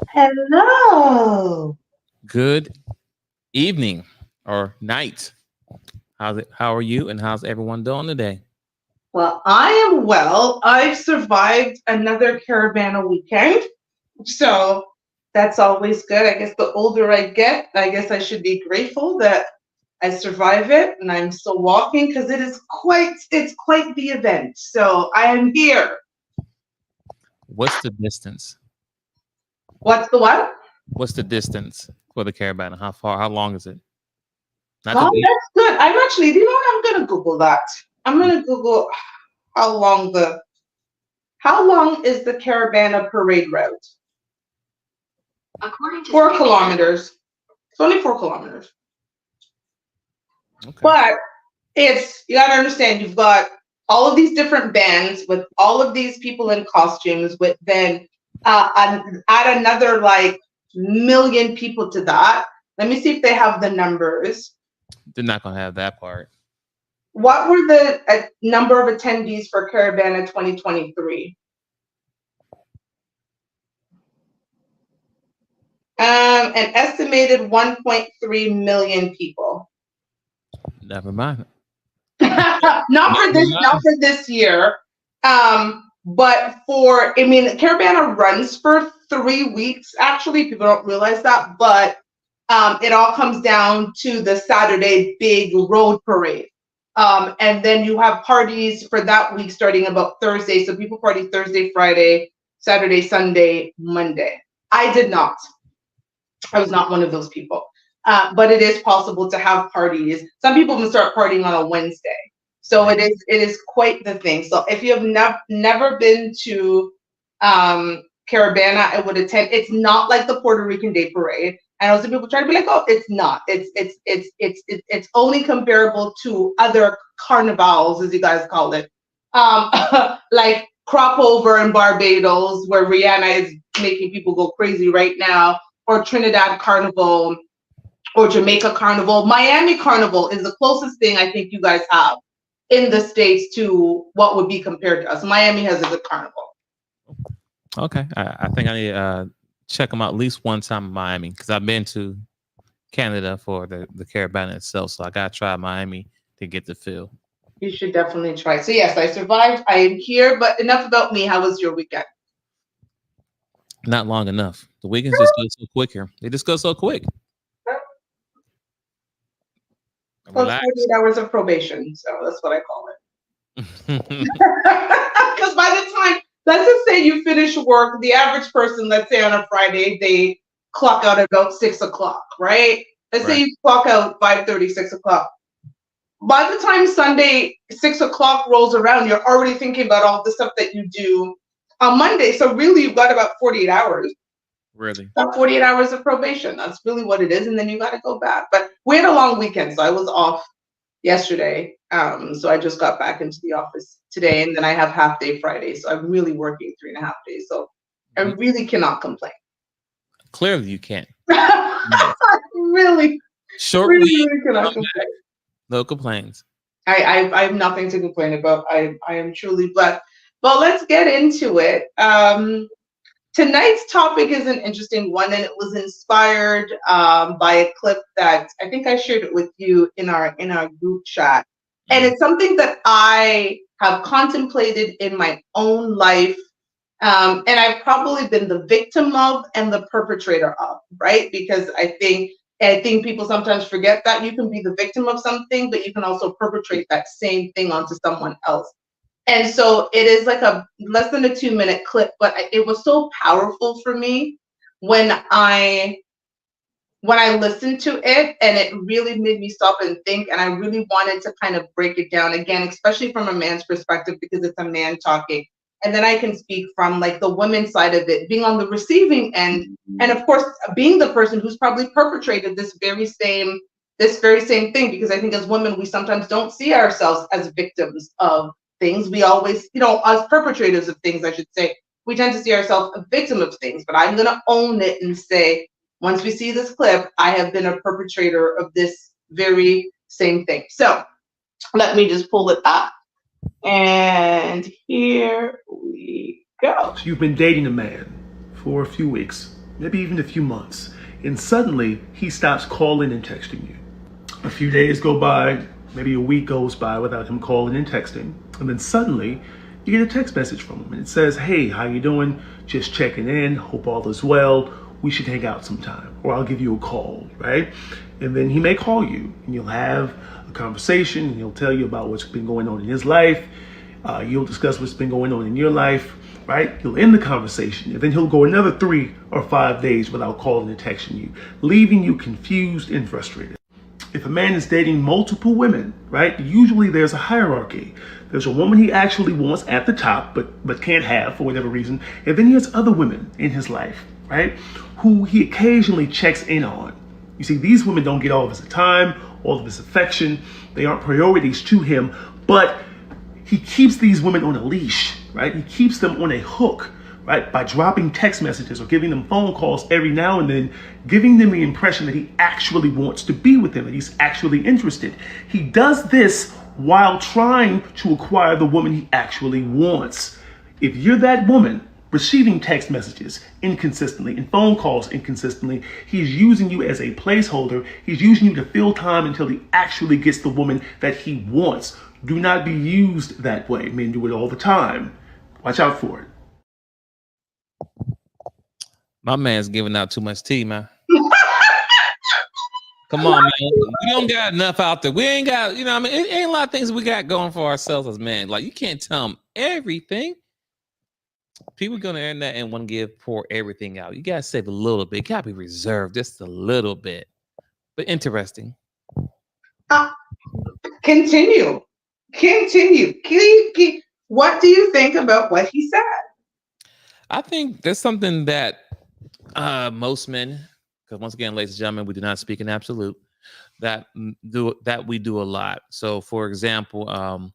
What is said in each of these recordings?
Hello. Good evening or night. How's it? How are you? And how's everyone doing today? Well, I am well. I've survived another Caravana weekend. So that's always good. I guess the older I get, I guess I should be grateful that I survive it and I'm still walking because it's quite the event. So I am here. What's the distance? What's the what? What's the distance for the caravan? How far? How long is it? Not the Oh, date. that's good. I'm actually, you know what? I'm gonna Google that. I'm gonna Google how long the how long is the Caravana parade route? According to 4 kilometers. It's only 4 kilometers. Okay. But it's you gotta understand you've got all of these different bands with all of these people in costumes with then add another like million people to that. Let me see if they have the numbers. They're not gonna have that part. What were the number of attendees for Caravana 2023? An estimated 1.3 million people. Never mind. not for Never this not mind. for this year, but for I mean Caravana runs for 3 weeks. Actually, people don't realize that, but it all comes down to the Saturday big road parade. And then you have parties for that week starting about Thursday. So people party Thursday, Friday, Saturday, Sunday, Monday. I did not. I was not one of those people. But it is possible to have parties. Some people even start partying on a Wednesday. So Right. it is quite the thing. So if you have never been to Caravana, I would attend. It's not like the Puerto Rican Day Parade. I know some people try to be like, oh, it's not. It's only comparable to other carnivals, as you guys call it, um, like Crop Over in Barbados, where Rihanna is making people go crazy right now, or Trinidad Carnival or Jamaica Carnival. Miami Carnival is the closest thing I think you guys have in the States to what would be compared to us. Miami has a good carnival. Okay. I think I need to check them out at least one time in Miami because I've been to Canada for the caravan itself, so I gotta try Miami to get the feel. You should definitely try. So yes, I survived. I am here, but enough about me. How was your weekend? Not long enough. The weekends just go so quicker. They just go so quick. Well, it's Relax. 48 hours of probation, so that's what I call it. Because by the time, let's just say you finish work, the average person, let's say on a Friday, they clock out at about 6 o'clock, right? Let's say Right. you clock out 5:30, 6 o'clock. By the time Sunday 6 o'clock rolls around, you're already thinking about all the stuff that you do on Monday. So really, you've got about 48 hours. Really. About 48 hours of probation. That's really what it is, and then you got to go back. But we had a long weekend, so I was off yesterday. So I just got back into the office today, and then I have half day Friday. So I'm really working 3.5 days. So I Mm, really cannot complain. clearly, you can't. I Nice. really, Short really, week. really cannot Come back. complain. No complaints. I have nothing to complain about. I am truly blessed. But let's get into it. Tonight's topic is an interesting one, and it was inspired by a clip that I think I shared it with you in our group chat. And Mm. it's something that I have contemplated in my own life, and I've probably been the victim of and the perpetrator of, right? Because I think people sometimes forget that you can be the victim of something, but you can also perpetrate that same thing onto someone else. And so it is like a less than a 2 minute clip, but it was so powerful for me when I listened to it, and it really made me stop and think, and I really wanted to kind of break it down again, especially from a man's perspective because it's a man talking. And then I can speak from like the women's side of it, being on the receiving end, and of course being the person who's probably perpetrated this very same thing, because I think as women we sometimes don't see ourselves as victims of things. We always, as perpetrators of things, I should say, we tend to see ourselves a victim of things. But I'm gonna own it and say, once we see this clip, I have been a perpetrator of this very same thing. So let me just pull it up. And here we go. So you've been dating a man for a few weeks. maybe even a few months, and suddenly he stops calling and texting you. A few days go by, maybe a week goes by without him calling and texting, and then suddenly you get a text message from him and it says, "Hey, how you doing? Just checking in, hope all is well. We should hang out sometime, or I'll give you a call," right? And then he may call you and you'll have a conversation and he'll tell you about what's been going on in his life. You'll discuss what's been going on in your life, right? You'll end the conversation and then he'll go another 3 or 5 days without calling and texting you, leaving you confused and frustrated. If a man is dating multiple women, right, usually there's a hierarchy. There's a woman he actually wants at the top, but can't have for whatever reason. And then he has other women in his life, right, who he occasionally checks in on. You see, these women don't get all of his time, all of his affection. They aren't priorities to him, but he keeps these women on a leash, right? He keeps them on a hook, right? By dropping text messages or giving them phone calls every now and then, giving them the impression that he actually wants to be with them, that he's actually interested. He does this while trying to acquire the woman he actually wants. If you're that woman receiving text messages inconsistently and phone calls inconsistently, he's using you as a placeholder. He's using you to fill time until he actually gets the woman that he wants. Do not be used that way. Men do it all the time. Watch out for it. My man's giving out too much tea, man. Come on, man. We don't got enough out there. We ain't got, you know, I mean, it ain't a lot of things we got going for ourselves as men. Like, you can't tell them everything. People go on the internet and want to pour everything out. You gotta save a little bit. You gotta be reserved just a little bit. But interesting. Continue. What do you think about what he said? I think there's something that most men, because once again, ladies and gentlemen, we do not speak in absolute, that we do a lot. So, for example,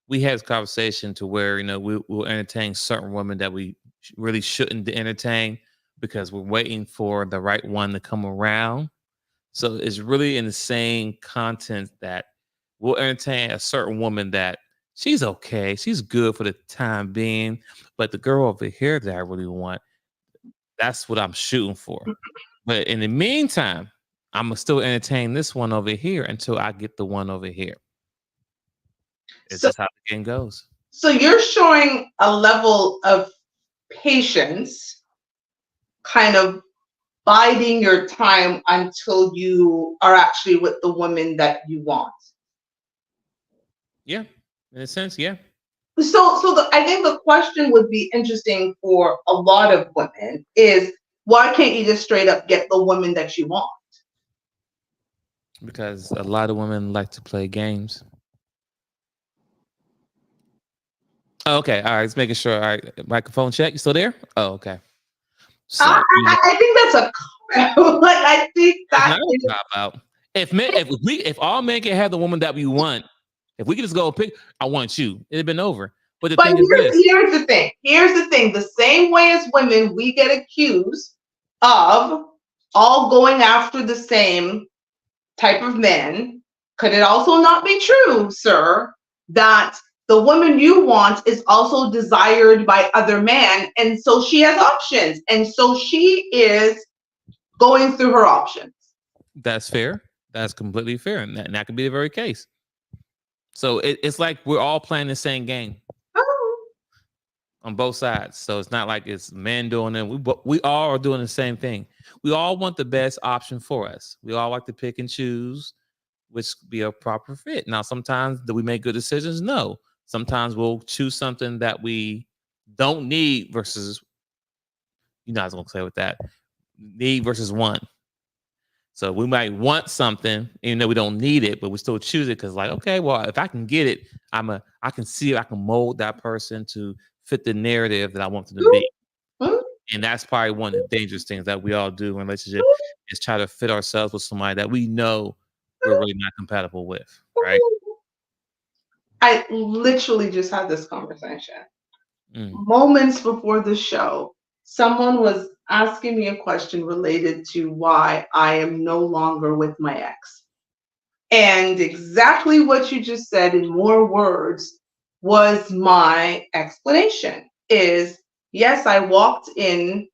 we had this conversation to where, you know, we'll entertain certain women that we really shouldn't entertain because we're waiting for the right one to come around. So it's really in the same content that we'll entertain a certain woman that she's okay, she's good for the time being, but the girl over here that I really want, that's what I'm shooting for. But in the meantime, I'm gonna still entertain this one over here until I get the one over here. It's just how the game goes. So you're showing a level of patience, kind of biding your time until you are actually with the woman that you want. Yeah, in a sense, yeah. So I think the question would be interesting for a lot of women is, why can't you just straight up get the woman that you want? Because a lot of women like to play games. Oh, okay, all right, just making sure. All right, microphone check. You still there? Oh, okay. So, I think that's a like I think that is about if all men can have the woman that we want, if we could just go pick, I want you, it'd have been over. But the thing is this. Here's the thing. Here's the thing. The same way as women, we get accused of all going after the same type of men. Could it also not be true, sir, that the woman you want is also desired by other men, and so she has options, and so she is going through her options? That's fair. That's completely fair, and that could be the very case. So it's like we're all playing the same game on both sides. So it's not like it's men doing it. We all are doing the same thing. We all want the best option for us. We all like to pick and choose which be a proper fit. Now, sometimes do we make good decisions? No. Sometimes we'll choose something that we don't need versus, you know, I was going to say with that, need versus want. So we might want something, even though we don't need it, but we still choose it because, like, okay, well, if I can get it, I can see I can mold that person to fit the narrative that I want them to be. And that's probably one of the dangerous things that we all do in a relationship is try to fit ourselves with somebody that we know we're really not compatible with, right? I literally just had this conversation. Moments before the show, someone was asking me a question related to why I am no longer with my ex. And exactly what you just said in more words was my explanation is, yes, I walked in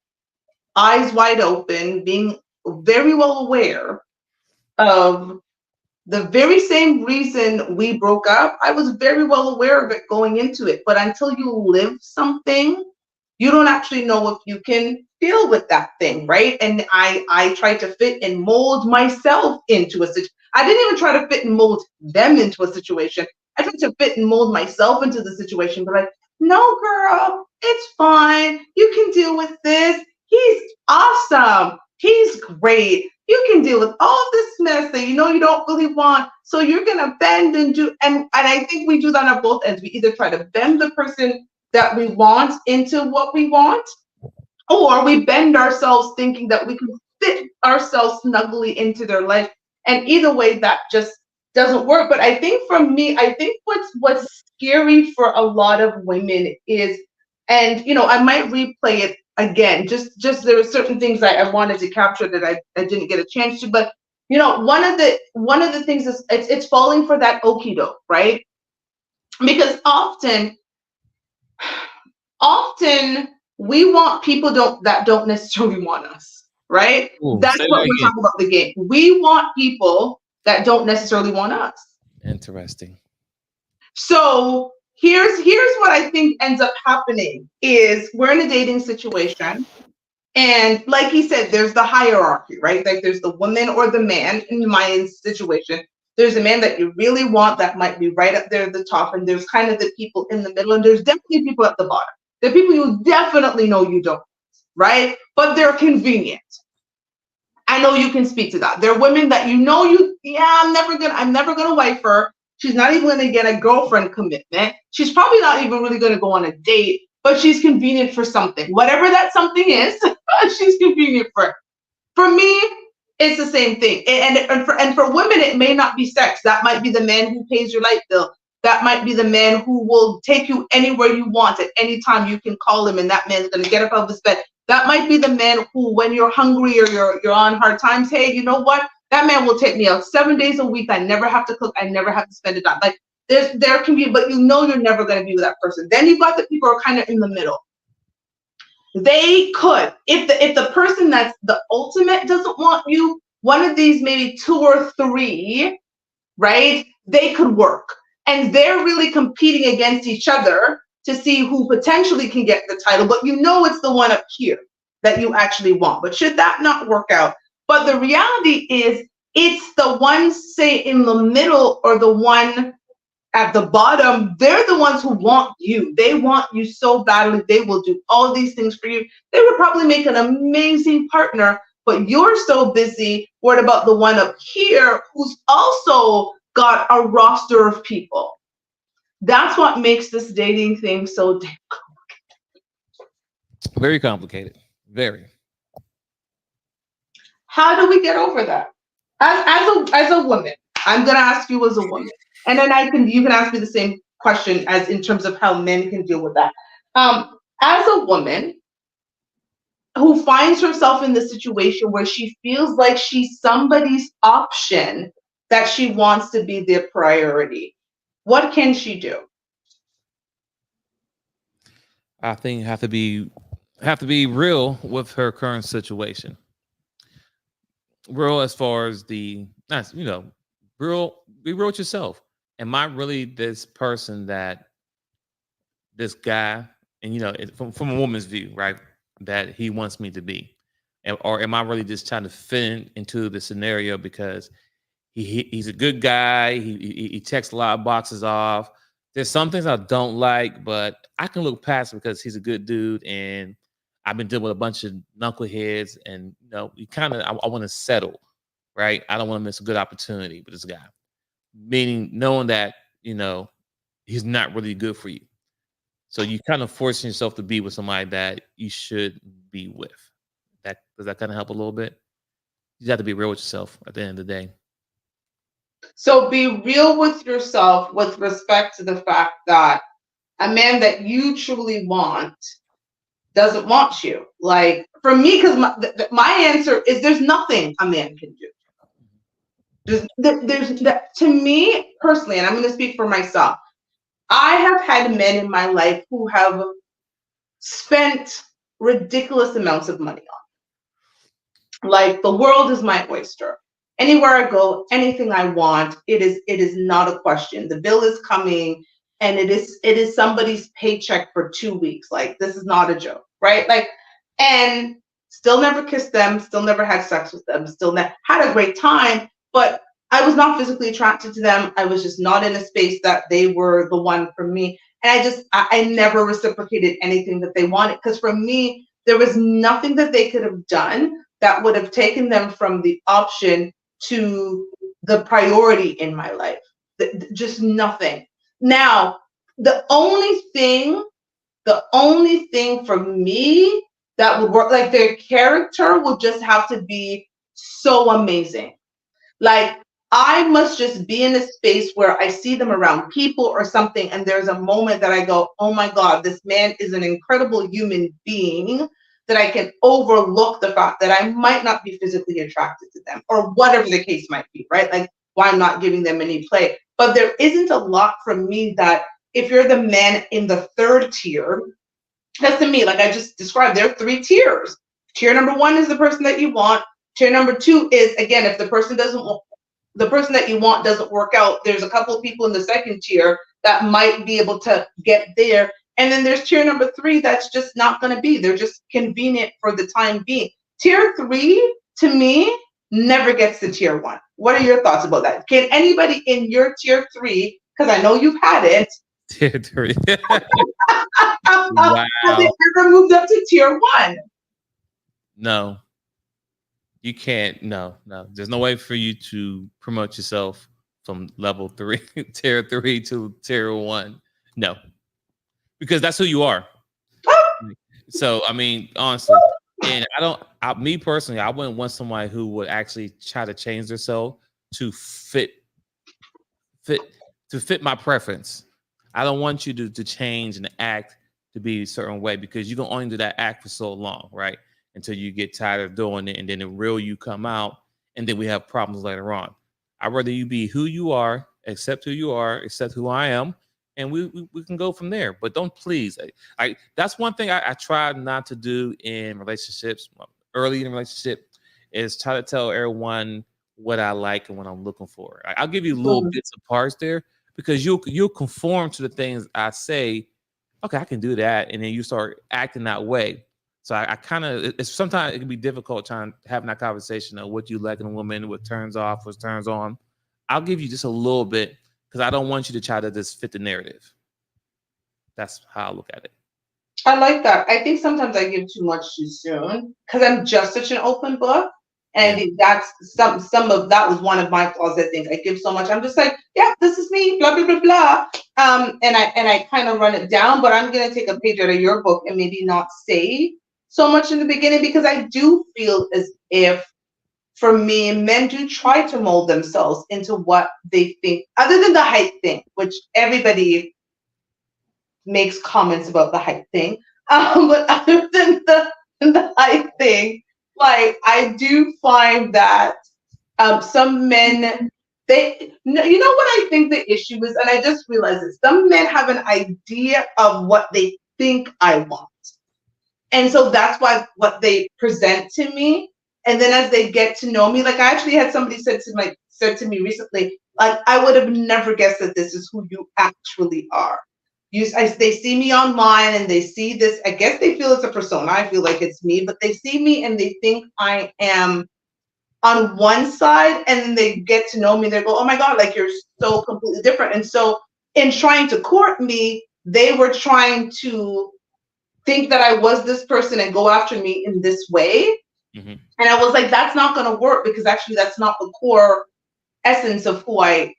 eyes wide open, being very well aware of the very same reason we broke up. I was very well aware of it going into it, but until you live something, you don't actually know if you can deal with that thing, right? And I tried to fit and mold myself into a situation. I didn't even try to fit and mold them into a situation. I tried to fit and mold myself into the situation, but like, no, girl, it's fine. You can deal with this. He's awesome. He's great. You can deal with all this mess that you know you don't really want. So you're gonna bend and do, and I think we do that on both ends. We either try to bend the person that we want into what we want, or we bend ourselves thinking that we can fit ourselves snugly into their life. And either way, that just doesn't work. But I think for me, I think what's scary for a lot of women is, and you know, I might replay it again, just there were certain things I wanted to capture that I didn't get a chance to. But you know, one of the things is it's falling for that okie doke, right? Because often we want people that don't necessarily want us, right? Ooh, That's say what that we're again. talking about the game. We want people that don't necessarily want us. Interesting. So here's what I think ends up happening is we're in a dating situation, and like he said, there's the hierarchy, right? Like there's the woman or the man. In my situation, there's a man that you really want that might be right up there at the top, and there's kind of the people in the middle, and there's definitely people at the bottom. The people you definitely know you don't, right? But they're convenient. I know you can speak to that. There are women that you know I'm never gonna wife her. She's not even gonna get a girlfriend commitment. She's probably not even really gonna go on a date, but she's convenient for something. Whatever that something is, she's convenient for it. For me, it's the same thing. And for women, it may not be sex. That might be the man who pays your light bill. That might be the man who will take you anywhere you want at any time. You can call him, and that man's going to get up out of his bed. That might be the man who, when you're hungry or you're on hard times, hey, you know what? That man will take me out 7 days a week. I never have to cook. I never have to spend a dime. Like there can be, but you know you're never going to be with that person. Then you've got the people who are kind of in the middle. They could, if the person that's the ultimate doesn't want you, one of these maybe 2 or 3, right? They could work. And they're really competing against each other to see who potentially can get the title, but you know it's the one up here that you actually want. But should that not work out? But the reality is it's the one, say, in the middle or the one at the bottom, they're the ones who want you. They want you so badly. They will do all these things for you. They would probably make an amazing partner, but you're so busy worried about the one up here who's also got a roster of people. That's what makes this dating thing so difficult. Very complicated. Very. How do we get over that? As a woman, I'm gonna ask you as a woman, and then you can ask me the same question as in terms of how men can deal with that. As a woman who finds herself in the situation where she feels like she's somebody's option, that she wants to be their priority, what can she do? I think have to be real with her current situation. Real as far as be real with yourself. Am I really this person that this guy, and from a woman's view, right, that he wants me to be? Or am I really just trying to fit into the scenario because he's a good guy, he checks a lot of boxes off. There's some things I don't like, but I can look past it because he's a good dude, and I've been dealing with a bunch of knuckleheads, and I want to settle, right? I don't want to miss a good opportunity with this guy. Meaning knowing that, he's not really good for you. So you kind of forcing yourself to be with somebody that you should be with. Does that kind of help a little bit? You have to be real with yourself at the end of the day. So be real with yourself with respect to the fact that a man that you truly want doesn't want you. Like for me, because my answer is there's nothing a man can do. There's that, to me personally, and I'm going to speak for myself. I have had men in my life who have spent ridiculous amounts of money on. Like the world is my oyster. Anywhere I go, anything I want, it is not a question. The bill is coming and it is somebody's paycheck for 2 weeks. Like this is not a joke, right? Like, and still never kissed them, still never had sex with them, still had a great time, but I was not physically attracted to them. I was just not in a space that they were the one for me. And I never reciprocated anything that they wanted. Because for me, there was nothing that they could have done that would have taken them from the option to the priority in my life. Just nothing. Now, the only thing for me that would work, like their character would just have to be so amazing. Like I must just be in a space where I see them around people or something, and there's a moment that I go, oh my God, this man is an incredible human being, that I can overlook the fact that I might not be physically attracted to them or whatever the case might be, right? Like why I'm not giving them any play. But there isn't a lot from me that if you're the man in the third tier, that's to me, like I just described, there are 3 tiers. Tier number 1 is the person that you want. Tier number 2 is, again, if the person that you want doesn't work out, there's a couple of people in the second tier that might be able to get there. And then there's tier number 3 that's just not going to be. They're just convenient for the time being. Tier 3, to me, never gets to tier 1. What are your thoughts about that? Can anybody in your tier 3, because I know you've had it, Tier 3. Wow. Have they ever moved up to tier 1? No. You can't. No. There's no way for you to promote yourself from level 3, tier 3 to tier 1. No. Because that's who you are. So, I mean, honestly, and me personally, I wouldn't want somebody who would actually try to change themselves to fit my preference. I don't want you to change and act to be a certain way, because you can only do that act for so long, right? Until you get tired of doing it, and then the real you come out, and then we have problems later on. I'd rather you be who you are, accept who you are, accept who I am, and we can go from there. But don't please. That's one thing I try not to do in relationships, early in a relationship, is try to tell everyone what I like and what I'm looking for. I'll give you little bits of parts there, because you'll conform to the things I say. Okay, I can do that, and then you start acting that way. So I kind of, sometimes it can be difficult having that conversation of what you like in a woman, what turns off, what turns on. I'll give you just a little bit, because I don't want you to try to just fit the narrative. That's how I look at it. I like that. I think sometimes I give too much too soon, because I'm just such an open book. And I think that's some of that was one of my flaws. I think I give so much. I'm just like, yeah, this is me, blah blah blah blah. And I kind of run it down. But I'm gonna take a page out of your book and maybe not say so much in the beginning, because I do feel as if, for me, men do try to mold themselves into what they think, other than the height thing, which everybody makes comments about the height thing. But other than the height thing, like I do find that some men, you know what I think the issue is, and I just realized this, some men have an idea of what they think I want. And so that's why what they present to me. And then as they get to know me, like I actually had somebody said to me recently, like, I would have never guessed that this is who you actually are. They see me online and they see this, I guess they feel it's a persona. I feel like it's me, but they see me and they think I am on one side, and then they get to know me. They go, oh my God, like you're so completely different. And so in trying to court me, they were trying to think that I was this person and go after me in this way. Mm-hmm. And I was like, that's not going to work, because actually that's not the core essence of who I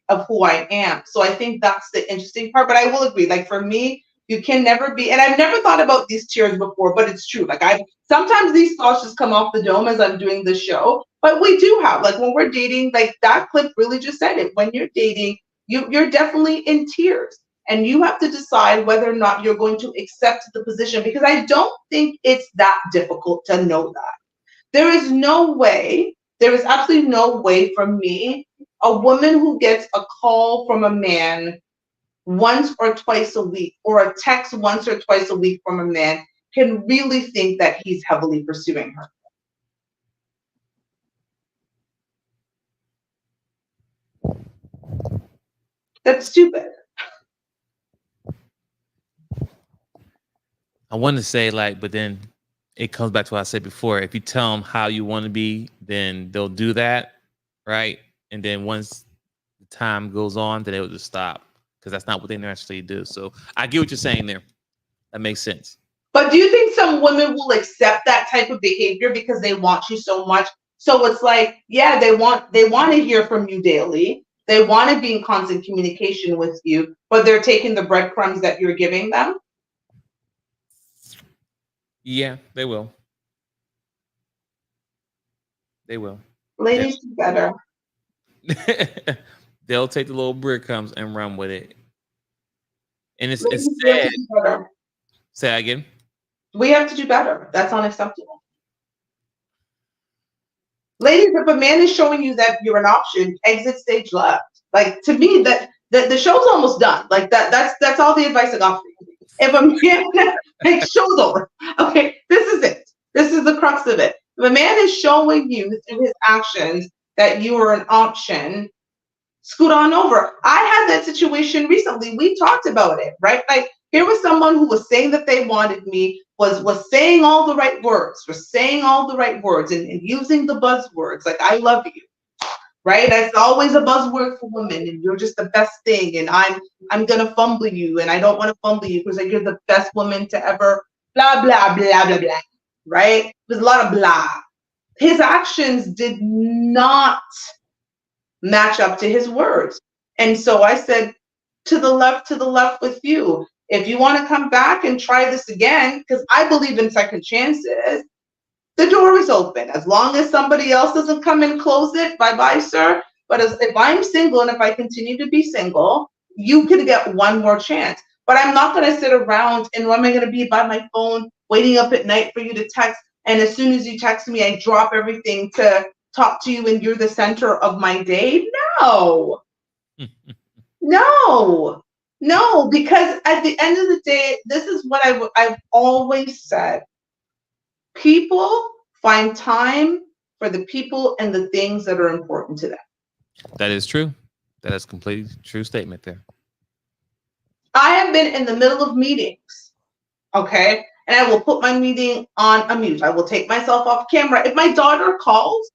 am. So I think that's the interesting part. But I will agree, like for me, you can never be, and I've never thought about these tiers before, but it's true. Like sometimes these thoughts just come off the dome as I'm doing the show. But we do have, like when we're dating, like that clip really just said it. When you're dating, you're definitely in tiers. And you have to decide whether or not you're going to accept the position, because I don't think it's that difficult to know that. There is absolutely no way for me, a woman who gets a call from a man once or twice a week, or a text once or twice a week from a man, can really think that he's heavily pursuing her. That's stupid. I want to say like, but then it comes back to what I said before. If you tell them how you want to be, then they'll do that, right? And then once the time goes on, then they'll just stop because that's not what they naturally do. So I get what you're saying there. That makes sense. But do you think some women will accept that type of behavior because they want you so much? So it's like, yeah, they want to hear from you daily. They want to be in constant communication with you, but they're taking the breadcrumbs that you're giving them. Yeah, they will. They will. Ladies do better. They'll take the little breadcrumbs and run with it. And it's Ladies, we have sad. to do better. Say that again. We have to do better. That's unacceptable. Ladies, if a man is showing you that you're an option, exit stage left. Like, to me, that the show's almost done. Like that's all the advice I got for you. If a man, like, show's over. Okay, this is it. This is the crux of it. If a man is showing you through his actions that you are an option, scoot on over. I had that situation recently. We talked about it, right? Like, here was someone who was saying that they wanted me, was saying all the right words, and using the buzzwords like I love you, right? That's always a buzzword for women, and you're just the best thing, and I'm gonna fumble you, and I don't want to fumble you because like, you're the best woman to ever, blah blah blah blah blah, right? There's a lot of blah. His actions did not match up to his words. And so I said, to the left with you. If you want to come back and try this again, because I believe in second chances, the door is open. As long as somebody else doesn't come and close it, bye-bye, sir. But if I'm single and if I continue to be single, you can get one more chance. But I'm not going to sit around and am I going to be by my phone waiting up at night for you to text? And as soon as you text me, I drop everything to talk to you and you're the center of my day? No. No, because at the end of the day, this is what I've always said. People find time for the people and the things that are important to them. That is true. That is a completely true statement there. I have been in the middle of meetings, okay? And I will put my meeting on a mute. I will take myself off camera. If my daughter calls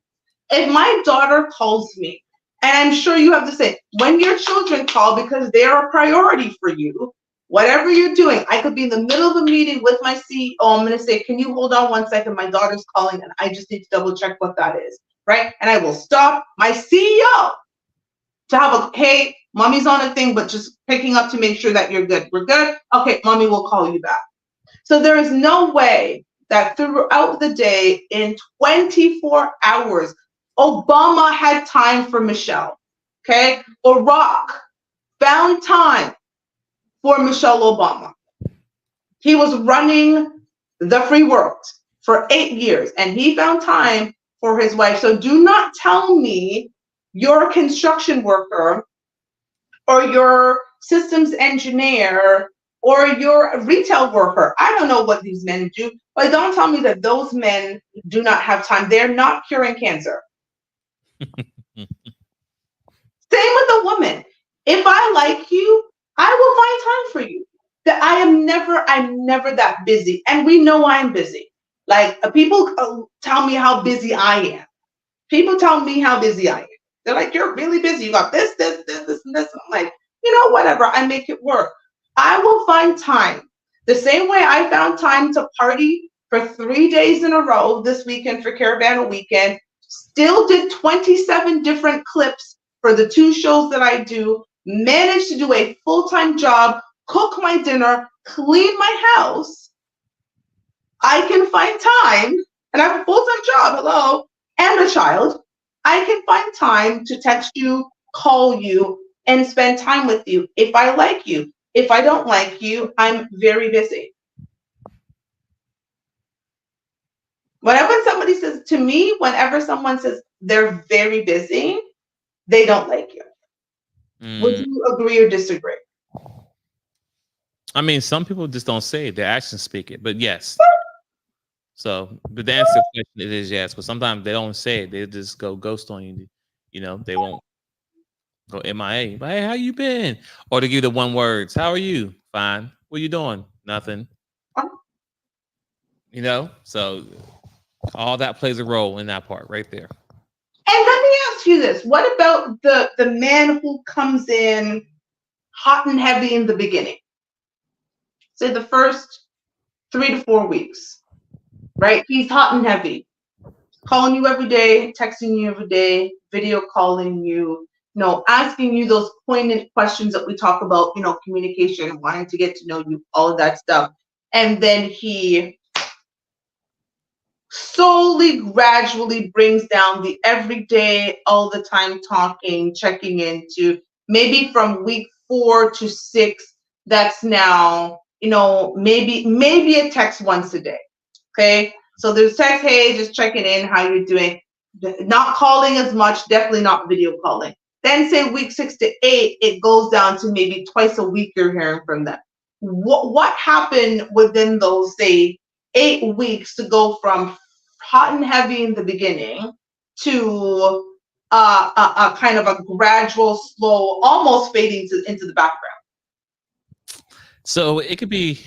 me, and I'm sure you have to say, when your children call because they're a priority for you, whatever you're doing, I could be in the middle of a meeting with my CEO. I'm going to say, can you hold on 1 second? My daughter's calling and I just need to double check what that is, right? And I will stop my CEO to have a, hey, mommy's on a thing, but just picking up to make sure that you're good. We're good? Okay, mommy will call you back. So there is no way that throughout the day in 24 hours, Obama had time for Michelle, okay? Barack found time for Michelle Obama. He was running the free world for 8 years and he found time for his wife. So do not tell me you're a construction worker or your systems engineer or you're a retail worker. I don't know what these men do, but don't tell me that those men do not have time. They're not curing cancer. Same with a woman. If I like you, I will find time for you. That I'm never that busy. And we know I'm busy. Like people tell me how busy I am. People tell me how busy I am. They're like, you're really busy. You got this, and this. And I'm like, whatever. I make it work. I will find time. The same way I found time to party for 3 days in a row this weekend for Caravana Weekend. Still did 27 different clips for the 2 shows that I do, managed to do a full-time job, cook my dinner, clean my house. I can find time, and I have a full-time job, hello, and a child. I can find time to text you, call you, and spend time with you if I like you. If I don't like you, I'm very busy. Whenever somebody says to me, whenever someone says they're very busy, they don't like you. Would you agree or disagree? I mean, some people just don't say it. Their actions speak it. But yes. So, but the answer to the question is yes. But sometimes they don't say it. They just go ghost on you. They won't. Go MIA. Hey, how you been? Or to give the one words. How are you? Fine. What you doing? Nothing. You know, so all that plays a role in that part right there. And let me ask you this: what about the man who comes in hot and heavy in the beginning? Say the first 3 to 4 weeks, right? He's hot and heavy, calling you every day, texting you every day, video calling you, asking you those poignant questions that we talk about, communication, wanting to get to know you, all of that stuff. And then he slowly, gradually brings down the everyday, all the time talking, checking into maybe from week 4 to 6. That's now, maybe a text once a day. Okay. So there's text, hey, just checking in, how you're doing. Not calling as much, definitely not video calling. Then say week 6 to 8, it goes down to maybe twice a week you're hearing from them. What happened within those, say, 8 weeks to go from hot and heavy in the beginning to a kind of a gradual, slow, almost fading into the background? So it could be,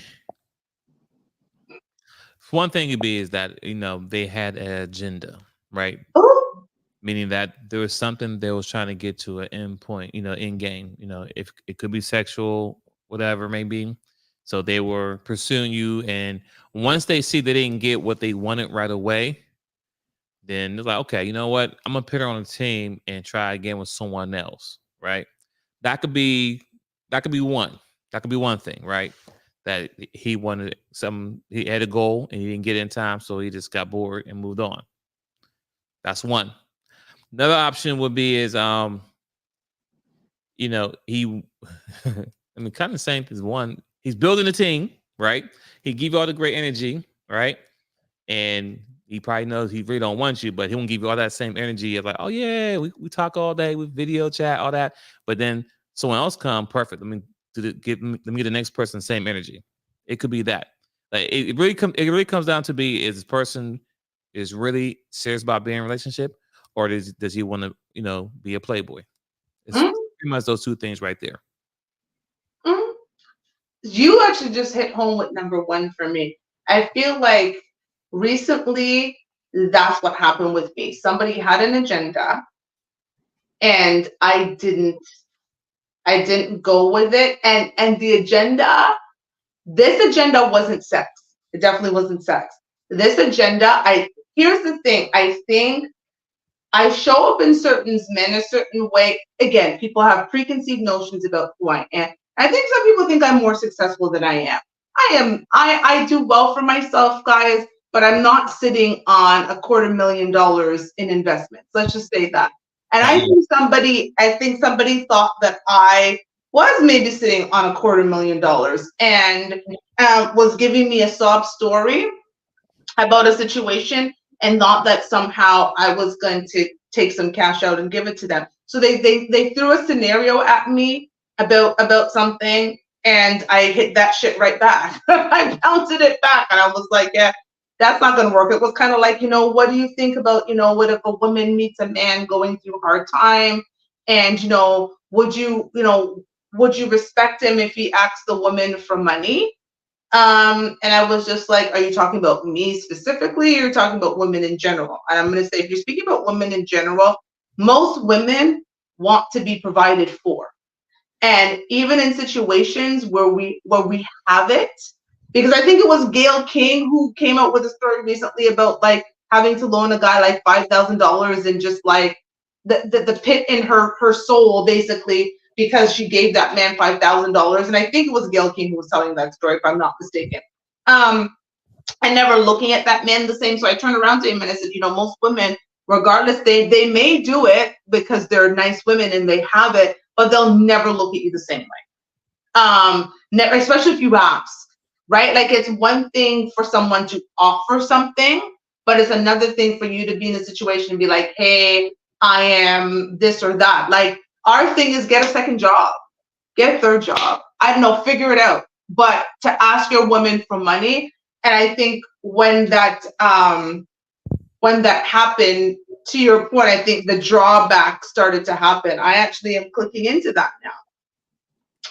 one thing could be is that, they had an agenda, right? Ooh. Meaning that there was something they was trying to get to an end point, end game, if it could be sexual, whatever it may be. So they were pursuing you. And once they see they didn't get what they wanted right away, then they're like, okay, you know what? I'm going to put her on a team and try again with someone else, right? That could be one. That could be one thing, right? That he wanted he had a goal and he didn't get it in time. So he just got bored and moved on. That's one. Another option would be is, he, I mean, kind of the same as one. He's building a team, right? He give you all the great energy, right? And he probably knows he really don't want you, but he won't give you all that same energy of like, oh yeah, we talk all day with video chat, all that. But then someone else come, perfect. Let me give the next person the same energy. It could be that. Like it really comes down to is this person is really serious about being in a relationship, or does he want to, be a playboy? It's pretty much those two things right there. You actually just hit home with number one for me. I feel like recently that's what happened with me. Somebody had an agenda and I didn't go with it. And the agenda, this agenda wasn't sex. It definitely wasn't sex. This agenda, here's the thing. I think I show up in certain men a certain way. Again, people have preconceived notions about who I am. I think some people think I'm more successful than I am. I do well for myself, guys, but I'm not sitting on $250,000 in investments. Let's just say that. And I think somebody thought that I was maybe sitting on $250,000 and was giving me a sob story about a situation and thought that somehow I was going to take some cash out and give it to them. So they threw a scenario at me about something, and I hit that shit right back. I bounced it back, and I was like, yeah, that's not going to work. It was kind of like, what do you think about, what if a woman meets a man going through a hard time, and, would you respect him if he asks the woman for money? And I was just like, are you talking about me specifically, or you're talking about women in general? And I'm going to say, if you're speaking about women in general, most women want to be provided for. And even in situations where we have it, because I think it was Gayle King who came out with a story recently about like having to loan a guy like $5,000 and just like the pit in her soul, basically, because she gave that man $5,000. And I think it was Gayle King who was telling that story, if I'm not mistaken. And never looking at that man the same. So I turned around to him and I said, most women, regardless, they may do it because they're nice women and they have it, but they'll never look at you the same way. Especially if you ask, right? Like, it's one thing for someone to offer something, but it's another thing for you to be in a situation and be like, hey, I am this or that. Like, our thing is get a second job, get a third job. I don't know, figure it out. But to ask your woman for money, and I think when that happened to your point, I think the drawback started to happen. I actually am clicking into that now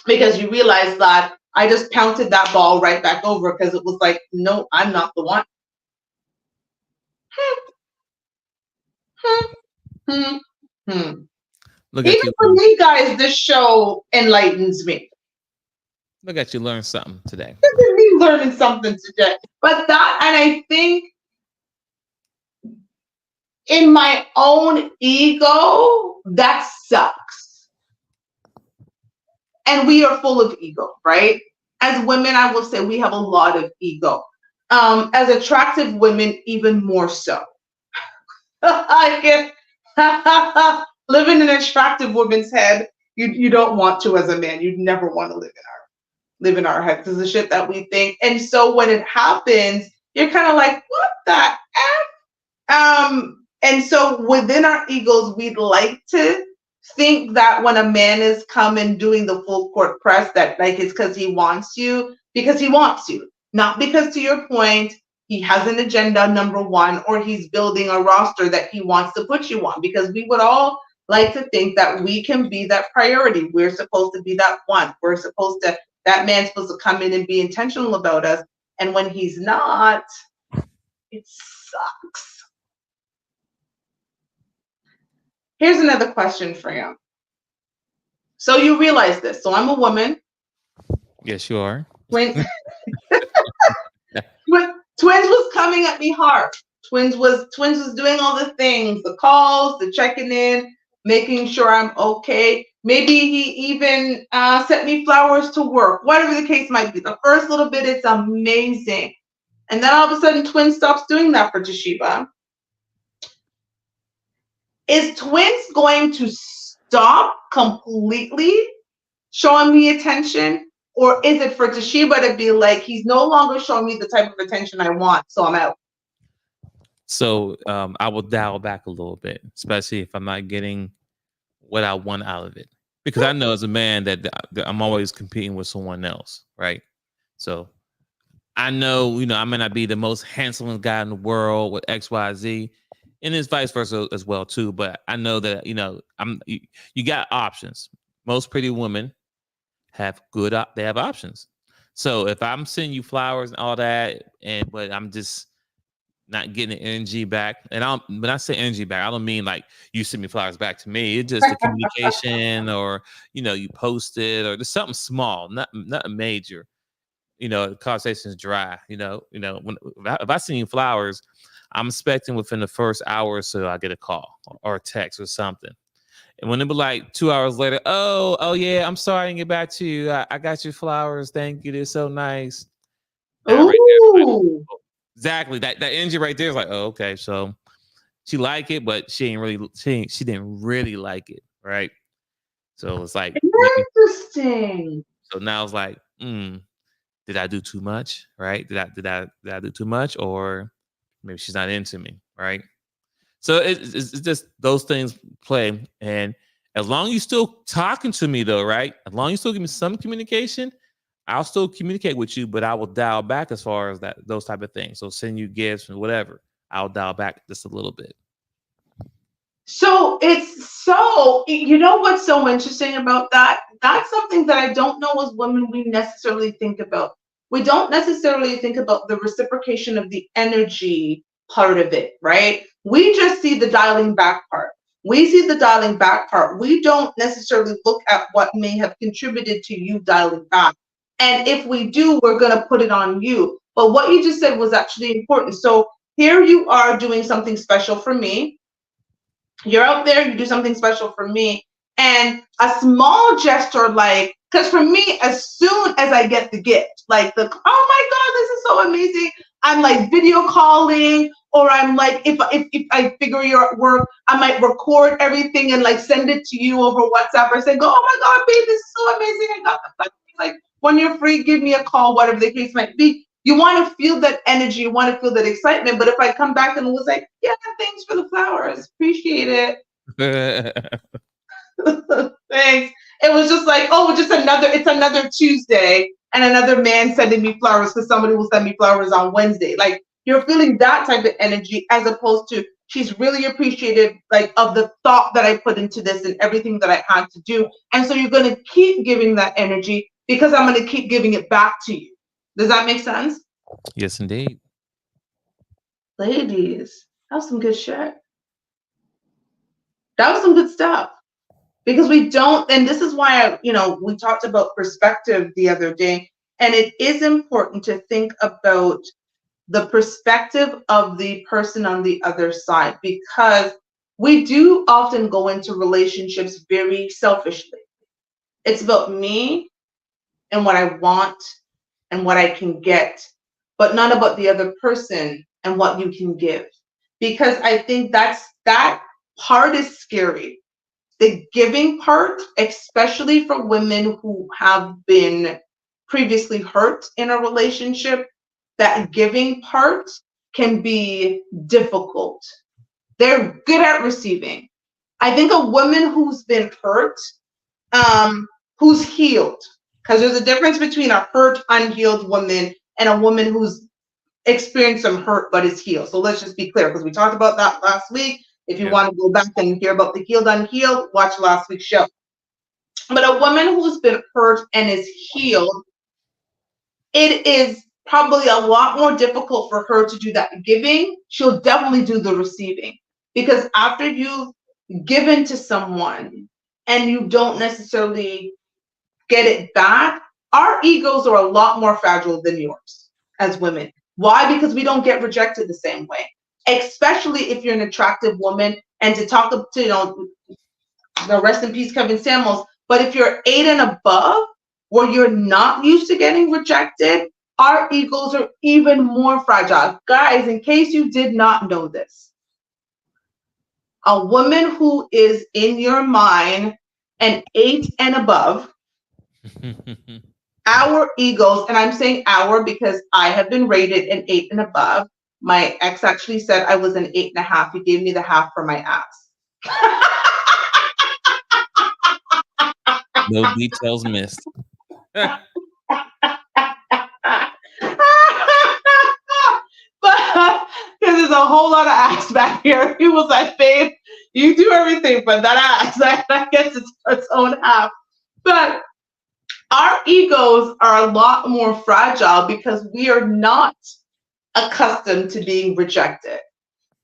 because you realize that I just pounded that ball right back over because it was like, no, I'm not the one. Look at Even you. for me, guys, this show enlightens me. Look at you learn something today. Look at me learning something today. But that, and I think in my own ego, that sucks. And we are full of ego, right? As women, I will say we have a lot of ego. As attractive women, even more so. I get living in an attractive woman's head. You don't want to as a man. You'd never want to live in our head because the shit that we think. And so when it happens, you're kind of like, what the F? And so within our egos, we'd like to think that when a man is coming doing the full court press, that like it's because he wants you, not because, to your point, he has an agenda, number one, or he's building a roster that he wants to put you on, because we would all like to think that we can be that priority. We're supposed to be that one. That man's supposed to come in and be intentional about us. And when he's not, it sucks. Here's another question for you. So you realize this. So I'm a woman. Yes, you are. Twins was coming at me hard. Twins was doing all the things, the calls, the checking in, making sure I'm okay. Maybe he even sent me flowers to work, whatever the case might be. The first little bit, it's amazing. And then all of a sudden, Twins stops doing that for Toshiba. Is Twins going to stop completely showing me attention? Or is it for Toshiba to be like, he's no longer showing me the type of attention I want, so I'm out? So I will dial back a little bit, especially if I'm not getting what I want out of it. Because I know as a man that I'm always competing with someone else, right? So I know, I may not be the most handsome guy in the world with X, Y, Z, and it's vice versa as well too. But I know that you got options. Most pretty women have they have options. So if I'm sending you flowers and all that, but I'm just not getting the energy back, and when I say energy back, I don't mean like you send me flowers back to me. It's just the communication, or you post it, or just something small, nothing major. The conversation is dry. If I send you flowers, I'm expecting within the first hour or so I get a call or a text or something. And when it be like 2 hours later, oh yeah, I'm sorry I didn't get back to you. I got your flowers. Thank you. They're so nice. Ooh. Right, exactly. That energy right there is like, oh, okay. So she liked it, but she didn't really like it. Right. So it's like interesting. So now it's like, did I do too much? Right. Did I do too much? Or maybe she's not into me. Right. So it's just those things play. And as long as you're still talking to me, though, right? As long as you still give me some communication, I'll still communicate with you, but I will dial back as far as those type of things. So send you gifts and whatever. I'll dial back just a little bit. So you know what's so interesting about that? That's something that I don't know as women we necessarily think about. We don't necessarily think about the reciprocation of the energy part of it, right? We just see the dialing back part. We don't necessarily look at what may have contributed to you dialing back. And if we do, we're going to put it on you. But what you just said was actually important. So here you are doing something special for me. You're out there, you do something special for me. And a small gesture, because for me, as soon as I get the gift, oh my God, this is so amazing. I'm like video calling, or I'm like, if I figure you're at work, I might record everything and send it to you over WhatsApp, or say, oh my God, babe, this is so amazing. I got the when you're free, give me a call, whatever the case might be. You want to feel that energy, you want to feel that excitement. But if I come back and it was like, yeah, thanks for the flowers, appreciate it. Thanks. It was just like, it's another Tuesday and another man sending me flowers because somebody will send me flowers on Wednesday. You're feeling that type of energy as opposed to she's really appreciative, like, of the thought that I put into this and everything that I had to do. And so you're going to keep giving that energy because I'm going to keep giving it back to you. Does that make sense? Yes, indeed. Ladies, that was some good shit. That was some good stuff. Because we don't, and this is why, we talked about perspective the other day, and it is important to think about the perspective of the person on the other side, because we do often go into relationships very selfishly. It's about me and what I want and what I can get, but not about the other person and what you can give. Because I think that part is scary. The giving part, especially for women who have been previously hurt in a relationship, that giving part can be difficult. They're good at receiving. I think a woman who's been hurt, who's healed, because there's a difference between a hurt, unhealed woman and a woman who's experienced some hurt but is healed. So let's just be clear, because we talked about that last week. If you want to go back and hear about the healed, unhealed, watch last week's show. But a woman who's been hurt and is healed, it is probably a lot more difficult for her to do that giving. She'll definitely do the receiving, because after you've given to someone and you don't necessarily get it back, our egos are a lot more fragile than yours as women. Why? Because we don't get rejected the same way. Especially if you're an attractive woman, and to talk to, the rest in peace, Kevin Samuels, but if you're 8 and above, where you're not used to getting rejected, our egos are even more fragile. Guys, in case you did not know this, a woman who is in your mind an 8 and above, our egos, and I'm saying our because I have been rated an 8 and above. My ex actually said I was an 8.5. He gave me the half for my ass. No details missed. But because there's a whole lot of ass back here. He was like, babe, you do everything, but that ass, that gets its own half. But our egos are a lot more fragile because we are not accustomed to being rejected.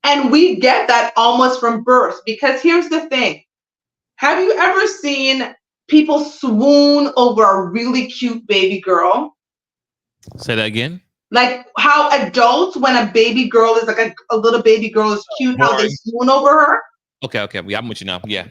And we get that almost from birth, because here's the thing. Have you ever seen people swoon over a really cute baby girl? Say that again. Like how adults, when a baby girl is like a little baby girl is cute, how they swoon over her. Okay. Yeah, I'm with you now. Yeah.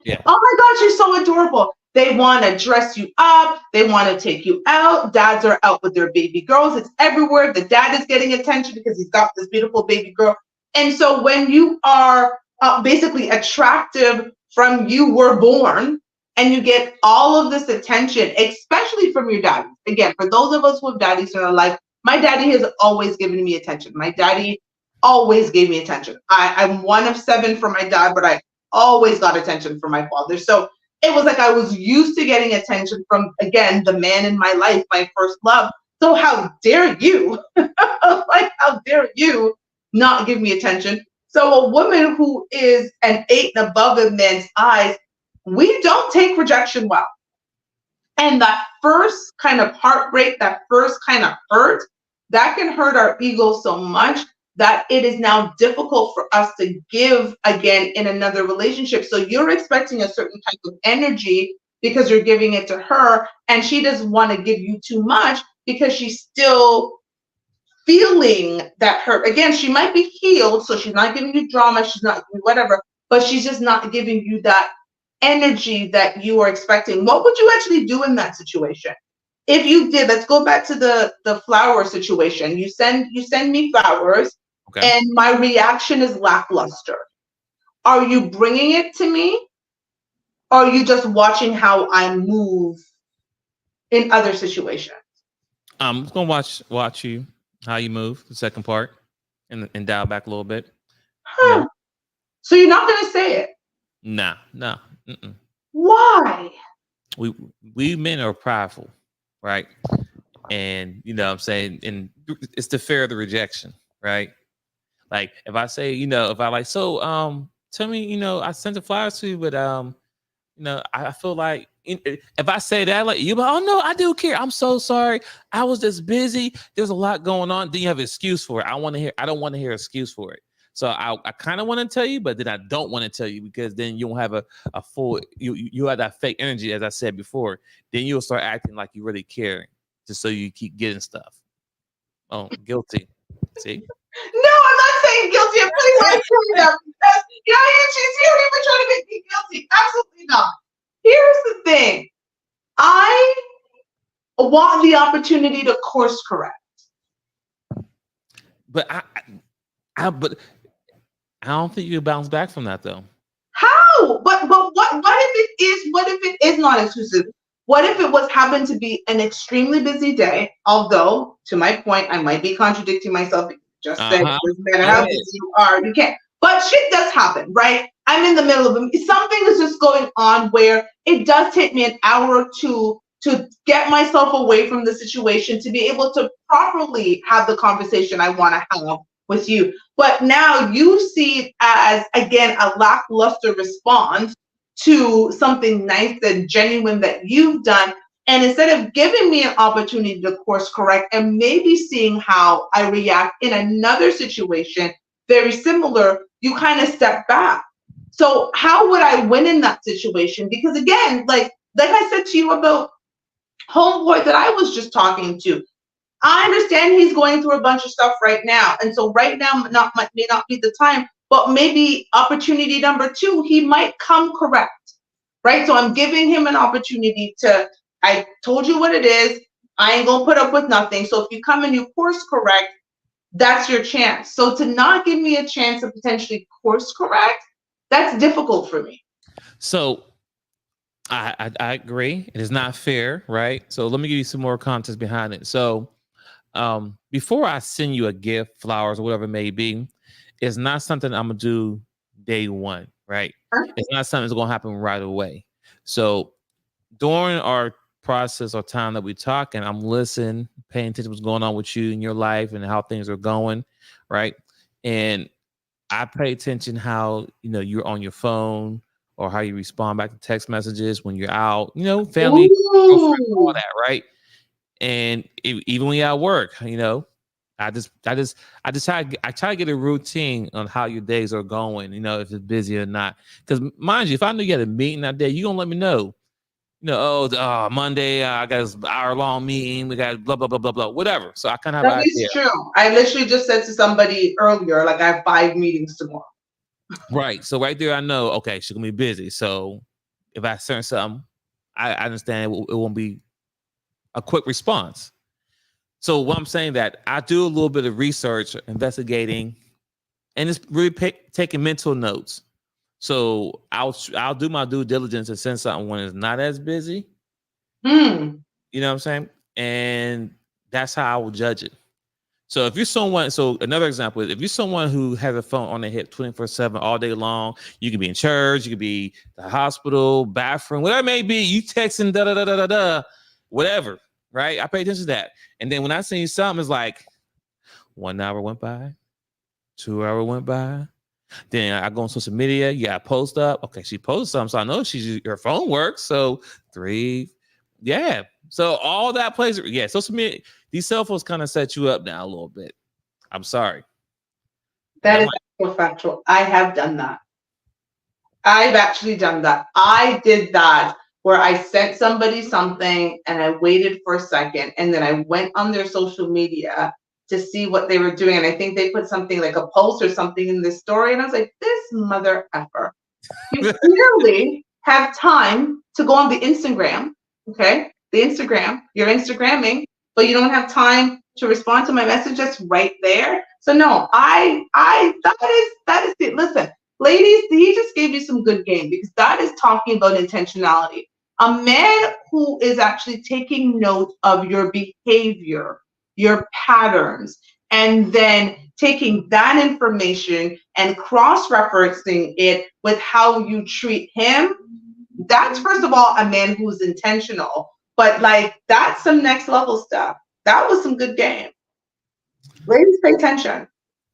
Oh my God, she's so adorable. They want to dress you up. They want to take you out. Dads are out with their baby girls. It's everywhere. The dad is getting attention because he's got this beautiful baby girl. And so when you are basically attractive from you were born, and you get all of this attention, especially from your dad. Again, for those of us who have daddies in our life, my daddy has always given me attention. My daddy always gave me attention. I'm one of 7 from my dad, but I always got attention from my father. So it was like I was used to getting attention from, again, the man in my life, my first love. So how dare you? Like, how dare you not give me attention? So a woman who is an 8 and above in men's eyes, we don't take rejection well. And that first kind of heartbreak, that first kind of hurt, that can hurt our ego so much that it is now difficult for us to give again in another relationship. So you're expecting a certain type of energy because you're giving it to her, and she doesn't want to give you too much because she's still feeling that hurt. Again, she might be healed, so she's not giving you drama, she's not whatever, but she's just not giving you that energy that you are expecting. What would you actually do in that situation? If you did, let's go back to the flower situation. You send me flowers, okay, and my reaction is lackluster. Are you bringing it to me, or are you just watching how I move in other situations? I'm just gonna watch you how you move. The second part, and dial back a little bit. Huh. So you're not gonna say it? Nah. Mm-mm. Why? We men are prideful, right? And you know what I'm saying, and it's the fear of the rejection, right? Like if I say, if I like, so tell me, I sent the flowers to you, but I feel like if I say that, like you, oh no, I do care. I'm so sorry. I was just busy. There's a lot going on. Then you have an excuse for it. I don't want to hear an excuse for it. So I kind of want to tell you, but then I don't want to tell you because then you won't have a full, you have that fake energy, as I said before. Then you'll start acting like you really care just so you keep getting stuff. Oh, guilty. See? No, I'm not saying guilty. I'm really not saying that because she's here even trying to make me guilty. Absolutely not. Here's the thing. I want the opportunity to course correct. But I don't think you can bounce back from that though. How? But what if it is not exclusive? What if it happened to be an extremely busy day? Although, to my point, I might be contradicting myself. Just say, no matter how busy you are, you can't. But shit does happen, right? I'm in the middle of it. Something is just going on where it does take me an hour or two to get myself away from the situation to be able to properly have the conversation I want to have with you. But now you see it as, again, a lackluster response to something nice and genuine that you've done. And instead of giving me an opportunity to course correct and maybe seeing how I react in another situation very similar, you kind of step back. So how would I win in that situation? Because again, like I said to you about homeboy that I was just talking to, I understand he's going through a bunch of stuff right now. And so right now may not be the time, but maybe opportunity number 2, he might come correct, right? So I'm giving him an opportunity I told you what it is. I ain't gonna put up with nothing. So if you come and you course correct, that's your chance. So to not give me a chance to potentially course correct, that's difficult for me. So I agree. It is not fair, right? So let me give you some more context behind it. So before I send you a gift, flowers, or whatever it may be, it's not something I'm gonna do day one, right? It's not something that's gonna happen right away. So during our process or time that we talk, and I'm listening, paying attention to what's going on with you in your life and how things are going, right? And I pay attention how you're on your phone or how you respond back to text messages when you're out, family, girlfriend, all that, right? And even when you're at work, I try to get a routine on how your days are going, if it's busy or not. Because mind you, if I knew you had a meeting that day, you're gonna let me know. Monday, I got an hour-long meeting. We got blah, blah, blah, blah, blah, whatever. So I kind of have an idea. That is true. I literally just said to somebody earlier, like, I have 5 meetings tomorrow. Right. So right there, I know, okay, she's going to be busy. So if I send something, I understand it won't be a quick response. So what I'm saying that I do a little bit of research, investigating, and it's really taking mental notes. So I'll do my due diligence and send something when it's not as busy. You know what I'm saying? And that's how I will judge it. So if you're someone, so another example is if you're someone who has a phone on their hip 24/7 all day long, you can be in church, you could be the hospital, bathroom, whatever it may be, you texting whatever, right? I pay attention to that. And then when I send you something, it's like 1 hour went by, 2 hours went by. Then I go on social media. You got to post up. Okay, she posted something, so I know her phone works. So 3, yeah. So all that plays. Yeah, social media. These cell phones kind of set you up now a little bit. I'm sorry. That is factual. I have done that. I've actually done that. I did that where I sent somebody something and I waited for a second, and then I went on their social media to see what they were doing. And I think they put something like a post or something in this story. And I was like, this mother effer. You clearly have time to go on the Instagram, okay? The Instagram, you're Instagramming, but you don't have time to respond to my message that's right there. So no, that is it. Listen, ladies, he just gave you some good game because that is talking about intentionality. A man who is actually taking note of your behavior, your patterns, and then taking that information and cross-referencing it with how you treat him, that's first of all a man who's intentional. But like, that's some next level stuff. That was some good game. Ladies, pay attention.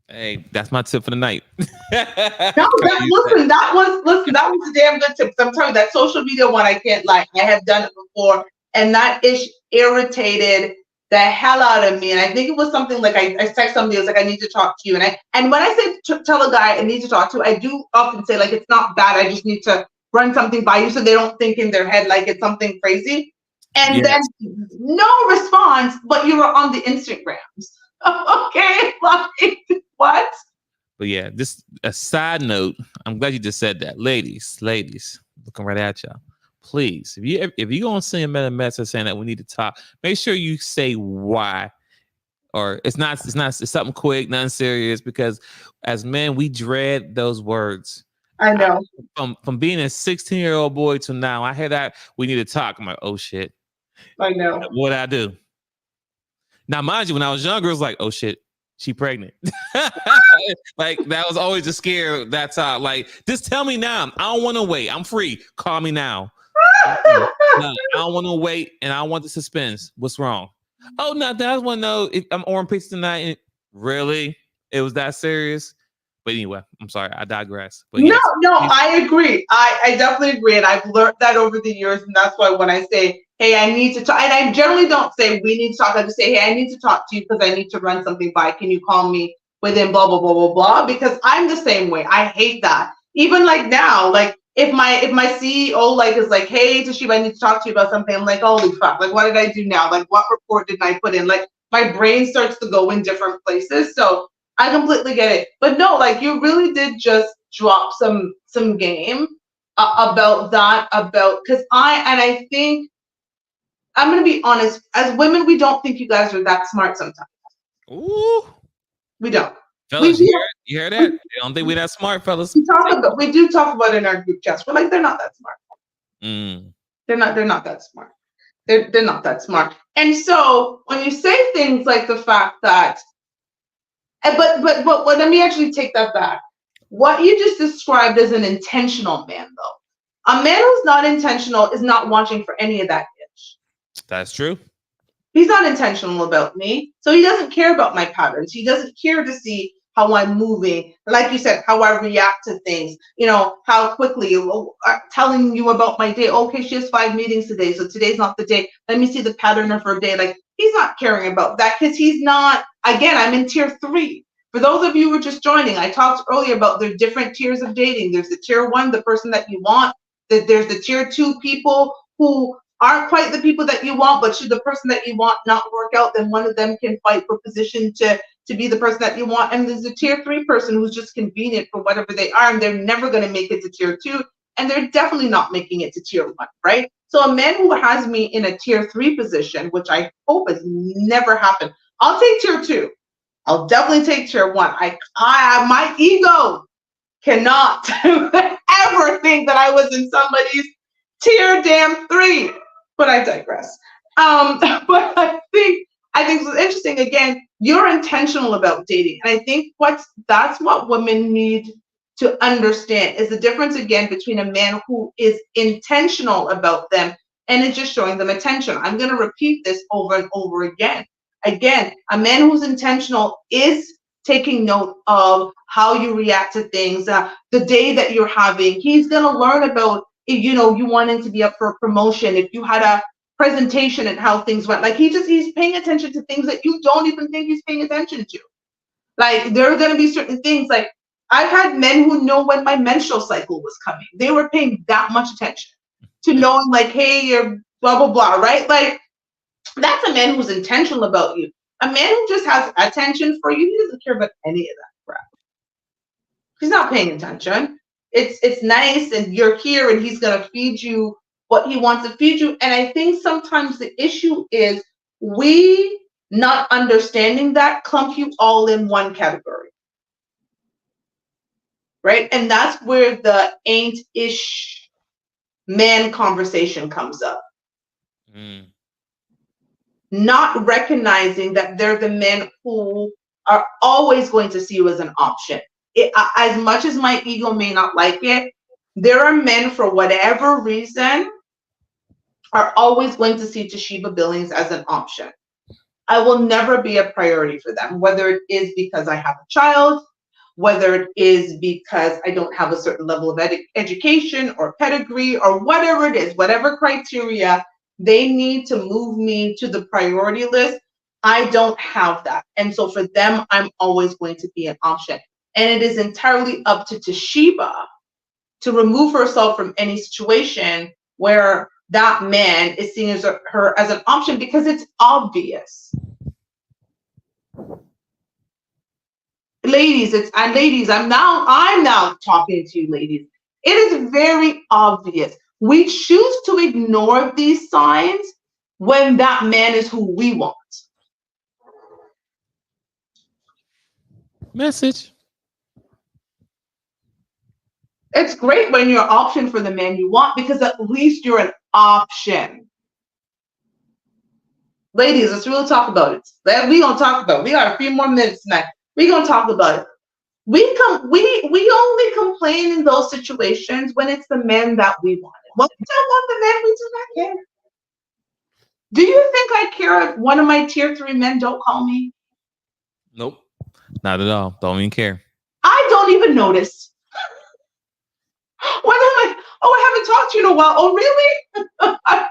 Hey, that's my tip for the night. No, that was a damn good tip. 'Cause I'm telling you, that social media one, I can't lie. I have done it before, and that ish irritated the hell out of me. And I think it was something like I text somebody, I was like, I need to talk to you. And when I say tell a guy I need to talk to, I do often say like it's not bad. I just need to run something by you so they don't think in their head like it's something crazy. And Yes. then no response, but you were on the Instagrams. Okay, like what? But yeah, just a side note. I'm glad you just said that, ladies, looking right at y'all. Please, if you gonna send a message saying that we need to talk, make sure you say why. Or it's something quick, nothing serious. Because as men, we dread those words. I know. From being a 16-year-old boy to now, I hear that we need to talk. I'm like, oh shit. I know. What I do? Now, mind you, when I was younger, it was like, oh shit, she pregnant. Like that was always a scare. That's how. Like, just tell me now. I don't want to wait. I'm free. Call me now. No, I don't want to wait, and I want the suspense. What's wrong? Oh, nothing. I just want to know if I'm ordering pizza tonight. Really? It was that serious? But anyway, I'm sorry. I digress. But No, yes. I agree. I definitely agree. And I've learned that over the years. And that's why when I say, hey, I need to talk, and I generally don't say we need to talk. I just say, hey, I need to talk to you because I need to run something by. Can you call me within blah, blah, blah, blah, blah? Because I'm the same way. I hate that. Even like now, like if my CEO like is like, hey, Toshiba, I need to talk to you about something. I'm like, holy fuck, like what did I do now? Like what report did I put in? Like my brain starts to go in different places. So I completely get it. But no, like you really did just drop some game about that, because I think I'm going to be honest, as women, we don't think you guys are that smart sometimes. Ooh. We don't. Fellas, you hear that? I don't think we're that smart, fellas. We do talk about it in our group chats. We're like, they're not that smart. They're not that smart. They're not that smart. And so when you say things like the fact that, but let me actually take that back. What you just described as an intentional man, though. A man who's not intentional is not watching for any of that itch. That's true. He's not intentional about me. So he doesn't care about my patterns. He doesn't care to see how I'm moving. Like you said, how I react to things. You know, how quickly telling you about my day. Okay, she has 5 meetings today. So today's not the day. Let me see the pattern of her day. Like he's not caring about that because he's not, again, I'm in tier 3. For those of you who are just joining, I talked earlier about there's different tiers of dating. There's the tier 1, the person that you want. There's the tier 2 people who aren't quite the people that you want, but should the person that you want not work out, then one of them can fight for position to be the person that you want. And there's a tier 3 person who's just convenient for whatever they are, and they're never going to make it to tier 2, and they're definitely not making it to tier 1, right? So a man who has me in a tier 3 position, which I hope has never happened, I'll take tier 2. I'll definitely take tier 1. My ego cannot ever think that I was in somebody's tier damn 3. But I digress. But I think it's interesting. Again, you're intentional about dating, and I think that's what women need to understand is the difference again between a man who is intentional about them and is just showing them attention. I'm going to repeat this over and over again. Again, a man who's intentional is taking note of how you react to things, the day that you're having. He's going to learn about, you wanting to be up for a promotion, if you had a presentation and how things went. Like he's paying attention to things that you don't even think he's paying attention to. Like there are going to be certain things, like I've had men who know when my menstrual cycle was coming. They were paying that much attention to knowing like, hey, you're blah, blah, blah, right? Like that's a man who's intentional about you. A man who just has attention for you, he doesn't care about any of that crap. He's not paying attention. It's nice and you're here and he's going to feed you what he wants to feed you. And I think sometimes the issue is we not understanding that clump you all in one category. Right? And that's where the ain't-ish man conversation comes up. Not recognizing that they're the men who are always going to see you as an option. As much as my ego may not like it, there are men for whatever reason are always going to see Toshiba Billings as an option. I will never be a priority for them, whether it is because I have a child, whether it is because I don't have a certain level of education or pedigree or whatever it is, whatever criteria they need to move me to the priority list. I don't have that. And so for them, I'm always going to be an option. And it is entirely up to Toshiba to remove herself from any situation where that man is seen as her as an option, because it's obvious. Ladies, I'm now talking to you, ladies. It is very obvious. We choose to ignore these signs when that man is who we want. Message. It's great when you're an option for the man you want, because at least you're an option. Ladies, let's really talk about it. We're gonna talk about it. We got a few more minutes tonight. We're gonna talk about it. We only complain in those situations when it's the men that we want. When we don't want the men, we do not care. Do you think I care if one of my tier 3 men don't call me? Nope. Not at all. Don't even care. I don't even notice. When I'm like, oh, I haven't talked to you in a while. Oh, really? I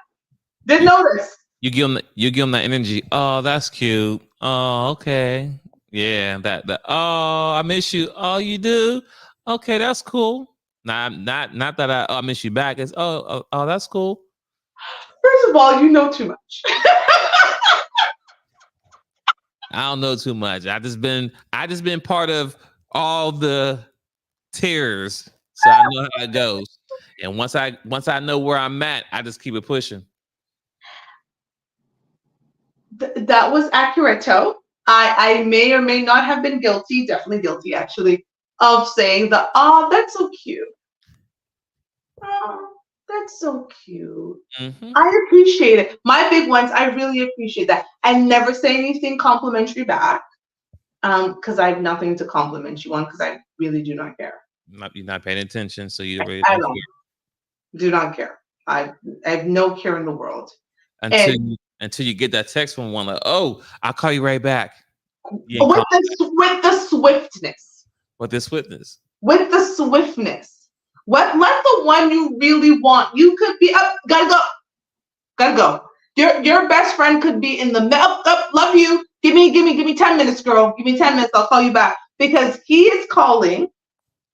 didn't notice. You give them that energy. Oh, that's cute. Oh, okay. Yeah, that. Oh, I miss you. Oh, you do. Okay, that's cool. Not that I miss you back. It's oh, that's cool. First of all, you know too much. I don't know too much. I just been part of all the tears, so I know how it goes. And once I know where I'm at, I just keep it pushing. That was accurate, Toe. I may or may not have been guilty, definitely guilty actually, of saying that, oh, that's so cute. Oh, that's so cute. Mm-hmm. I appreciate it. My big ones, I really appreciate that. I never say anything complimentary back, because I have nothing to compliment you on, because I really do not care. You're not paying attention, so you really I don't do not care. I have no care in the world. Until you get that text from one, like, oh, I'll call you right back. With the swiftness. With the swiftness. With the swiftness. Let the one you really want. You could be up, gotta go. Your best friend could be in the love you. Give me 10 minutes, girl. Give me 10 minutes. I'll call you back, because he is calling,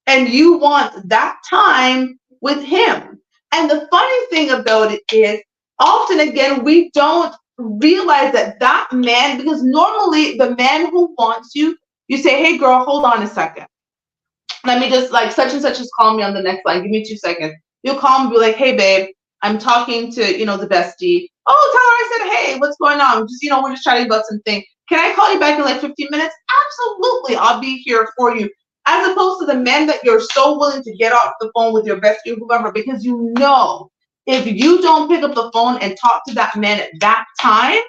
and you want that time with him. And the funny thing about it is, often again, we don't realize that man, because normally the man who wants you, you say, hey girl, hold on a second. Let me just, like, such and such is calling me on the next line. Give me 2 seconds. You'll call and be like, hey babe, I'm talking to, the bestie. Oh, tell her I said, hey, what's going on? Just, we're just chatting about something. Can I call you back in like 15 minutes? Absolutely. I'll be here for you. As opposed to the men that you're so willing to get off the phone with your bestie or whoever, because if you don't pick up the phone and talk to that man at that time,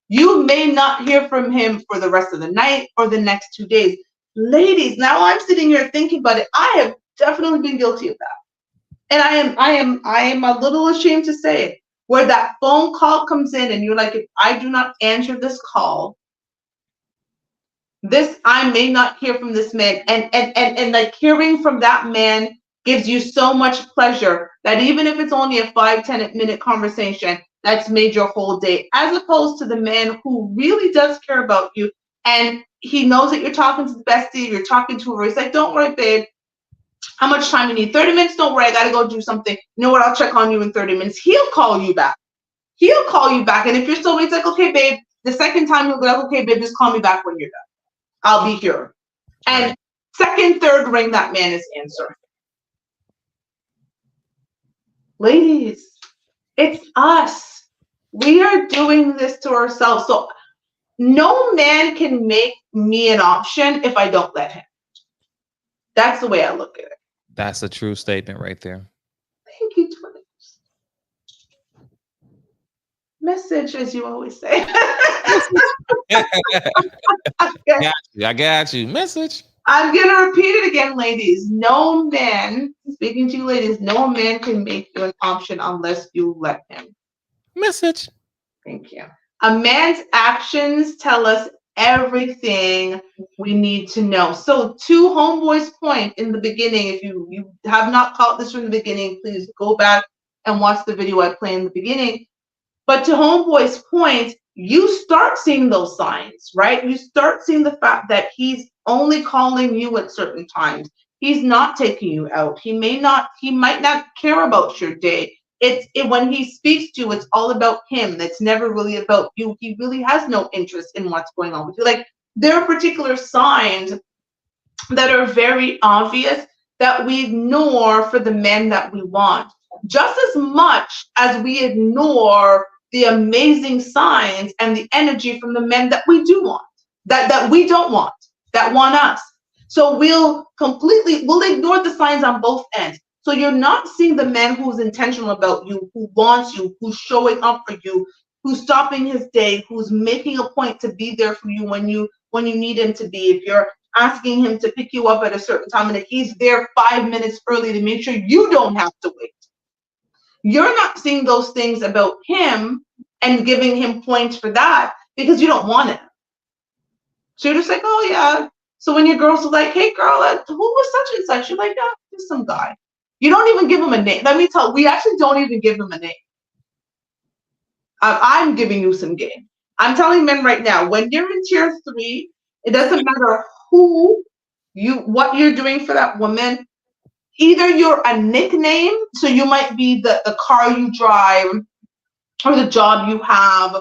you may not hear from him for the rest of the night or the next 2 days. Ladies, now I'm sitting here thinking about it. I have definitely been guilty of that. And I am a little ashamed to say it, where that phone call comes in and you're like, if I do not answer this call, I may not hear from this man. And like, hearing from that man gives you so much pleasure that even if it's only a 5-10 minute conversation, that's made your whole day, as opposed to the man who really does care about you, and he knows that you're talking to the bestie, you're talking to her. He's like, don't worry, babe. How much time you need? 30 minutes? Don't worry, I gotta go do something. You know what? I'll check on you in 30 minutes. He'll call you back. And if you're still waiting, it's like, okay, babe. The second time he'll be like, okay, babe, just call me back when you're done. I'll be here. And second, third ring, that man is answering. Ladies, it's us. We are doing this to ourselves. So no man can make me an option if I don't let him. That's the way I look at it. That's a true statement right there. Thank you, twins. Message, as you always say. I got you. Message. I'm going to repeat it again, ladies. No man, speaking to you ladies, no man can make you an option unless you let him. Message. Thank you. A man's actions tell us everything we need to know. So to Homeboy's point in the beginning, if you have not caught this from the beginning, please go back and watch the video I played in the beginning. But to Homeboy's point, you start seeing those signs, right? You start seeing the fact that he's only calling you at certain times. He's not taking you out. He might not care about your day. When he speaks to you, it's all about him. It's never really about you. He really has no interest in what's going on with you. Like, there are particular signs that are very obvious that we ignore for the men that we want, just as much as we ignore the amazing signs and the energy from the men that we do want, that we don't want, that want us. So we'll ignore the signs on both ends. So you're not seeing the man who's intentional about you, who wants you, who's showing up for you, who's stopping his day, who's making a point to be there for you when you need him to be. If you're asking him to pick you up at a certain time and he's there 5 minutes early to make sure you don't have to wait. You're not seeing those things about him and giving him points for that because you don't want it. So you're just like, oh yeah. So when your girls are like, hey girl, who was such and such? You're like, yeah, just some guy. You don't even give him a name. Let me tell you, we actually don't even give him a name. I'm giving you some game. I'm telling men right now, when you're in tier 3, it doesn't matter what you're doing for that woman. Either you're a nickname, so you might be the car you drive or the job you have,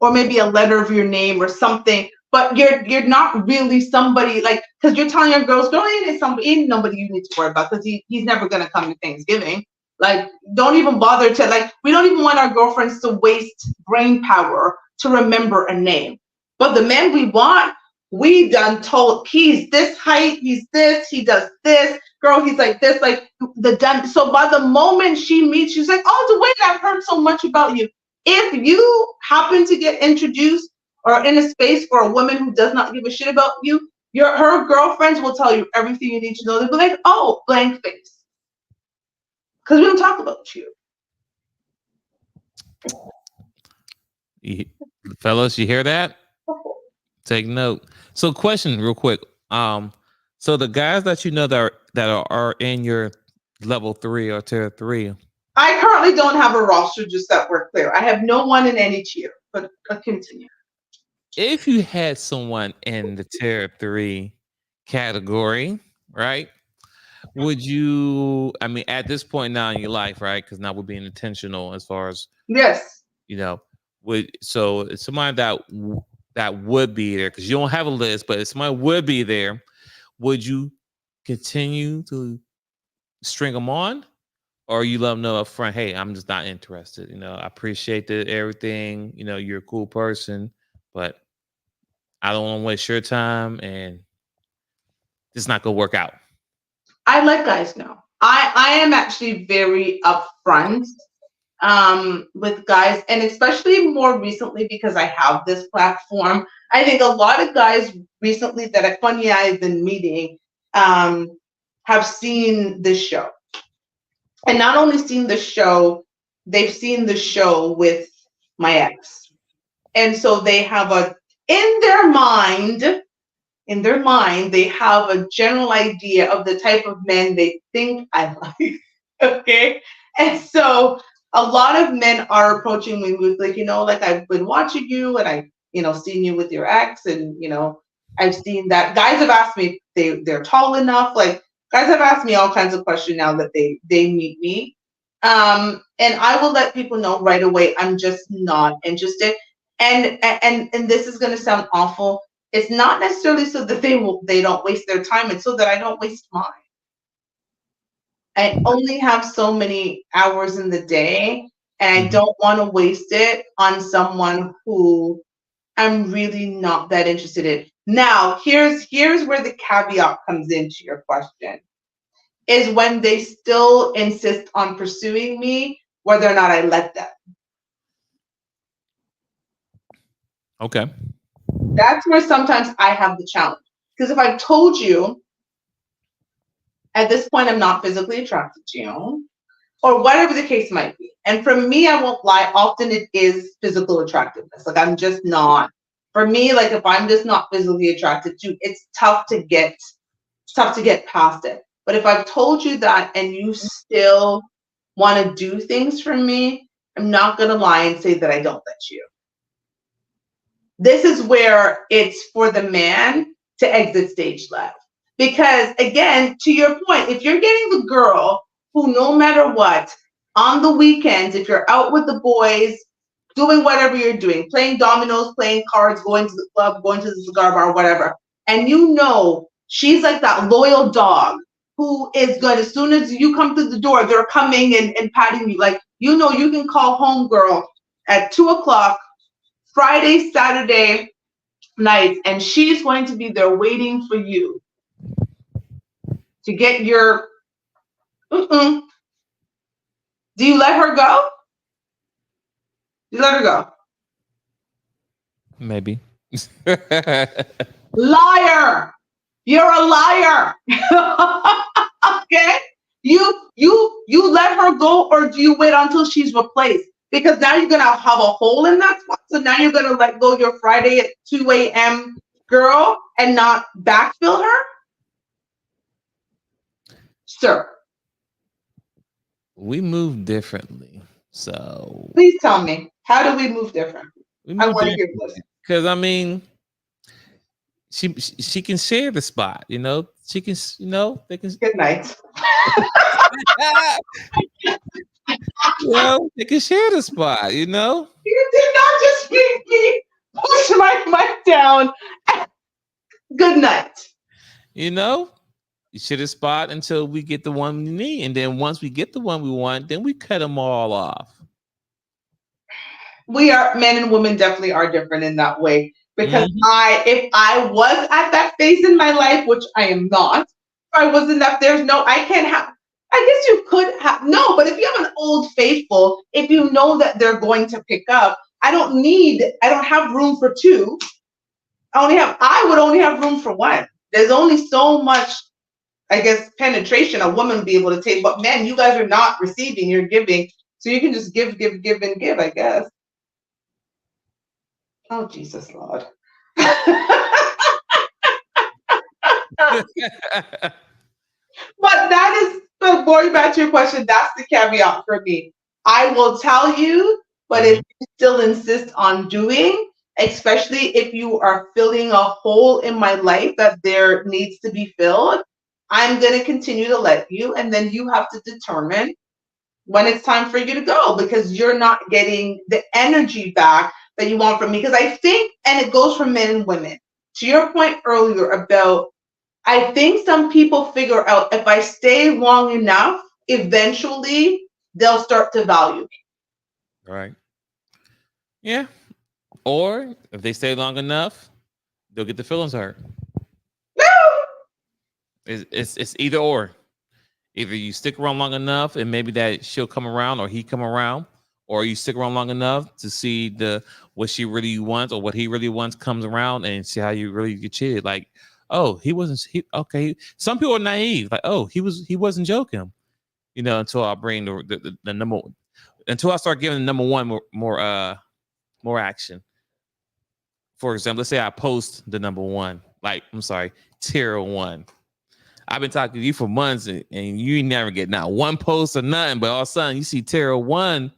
or maybe a letter of your name or something, but you're not really somebody, like, because you're telling your girls, girl, ain't nobody you need to worry about because he's never going to come to Thanksgiving. Like, don't even bother to, like, we don't even want our girlfriends to waste brain power to remember a name. But the men we want, we done told he's this height, he's this, he does this, girl, he's like this, like the done. So by the moment she meets, she's like, oh, Dwayne, I've heard so much about you. If you happen to get introduced or in a space for a woman who does not give a shit about you, her girlfriends will tell you everything you need to know. They'll be like, oh, blank face. Because we don't talk about you. Fellas, you hear that? Take note. So, question real quick. So the guys that you know that are in your level 3 or tier 3. I currently don't have a roster, just that we're clear. I have no one in any tier, but continue. If you had someone in the tier 3 category, right? Would you, I mean, at this point now in your life, right? Because now we're being intentional as far as, yes, you know, so it's somebody that would be there, because you don't have a list, but if somebody would be there, would you continue to string them on, or you let them know up front, hey, I'm just not interested. You know, I appreciate everything. You know, you're a cool person, but I don't want to waste your time, and it's not gonna work out. I let guys know. I am actually very upfront with guys, and especially more recently because I have this platform. I think a lot of guys recently that I've been meeting have seen this show. And not only seen the show, they've seen the show with my ex. And so they have in their mind, they have a general idea of the type of men they think I like. Okay. And so a lot of men are approaching me with, like, you know, like, I've been watching you and I, you know, seen you with your ex, and, you know, I've seen that. Guys have asked me if they're tall enough. Like, guys have asked me all kinds of questions now that they meet me. And I will let people know right away, I'm just not interested. And this is going to sound awful. It's not necessarily so that they don't waste their time. It's so that I don't waste mine. I only have so many hours in the day, and I don't want to waste it on someone who I'm really not that interested in. Now, here's where the caveat comes into your question, is when they still insist on pursuing me, whether or not I let them. Okay. That's where sometimes I have the challenge. Because if I've told you, at this point, I'm not physically attracted to you, or whatever the case might be. And for me, I won't lie, often it is physical attractiveness. Like I'm just not, for me, like if I'm just not physically attracted to, it's tough to get past it. But if I've told you that and you still want to do things for me, I'm not going to lie and say that I don't let you. This is where it's for the man to exit stage left. Because again, to your point, if you're getting the girl who no matter what, on the weekends, if you're out with the boys, doing whatever you're doing, playing dominoes, playing cards, going to the club, going to the cigar bar, whatever, and you know she's like that loyal dog who is good. As soon as you come through the door, they're coming and patting you. Like, you know, you can call home girl at 2:00, Friday, Saturday nights, and she's going to be there waiting for you to get your, Do you let her go? You let her go. Maybe. Liar. You're a liar. Okay? You let her go, or do you wait until she's replaced? Because now you're gonna have a hole in that spot. So now you're gonna let go your Friday at 2 a.m. girl and not backfill her? Sir. We move differently. So Please tell me, how do we move different? I want to hear this. Because I mean, she can share the spot, you know. She can, you know, they can. Good night. You know, they can share the spot, you know. You did not just make me push my mic down. Good night. You know, you share the spot until we get the one we need, and then once we get the one we want, then we cut them all off. We are, men and women definitely are different in that way. Because if I was at that phase in my life, which I am not, if I wasn't up, I can't have, I guess you could have, no, but if you have an old faithful, if you know that they're going to pick up, I don't have room for two. I would only have room for one. There's only so much, I guess, penetration a woman would be able to take, but men, you guys are not receiving, you're giving. So you can just give, and give, I guess. Oh, Jesus, Lord. But that is, going back to your question, that's the caveat for me. I will tell you, but if you still insist on doing, especially if you are filling a hole in my life that there needs to be filled, I'm going to continue to let you, and then you have to determine when it's time for you to go, because you're not getting the energy back that you want from me. Because I think, and it goes for men and women, to your point earlier about, I think some people figure out if I stay long enough, eventually they'll start to value me. Right. Yeah. Or if they stay long enough, they'll get the feelings hurt. No. It's either or. Either you stick around long enough and maybe that she'll come around or he come around, or you stick around long enough to see what she really wants or what he really wants comes around and see how you really get cheated. Like, oh, okay. Some people are naive. Like, oh, he wasn't joking, you know, until I bring the number, until I start giving the number one more action. For example, let's say I post the number one, like, I'm sorry, tier 1. I've been talking to you for months and you never get not one post or nothing, but all of a sudden you see tier 1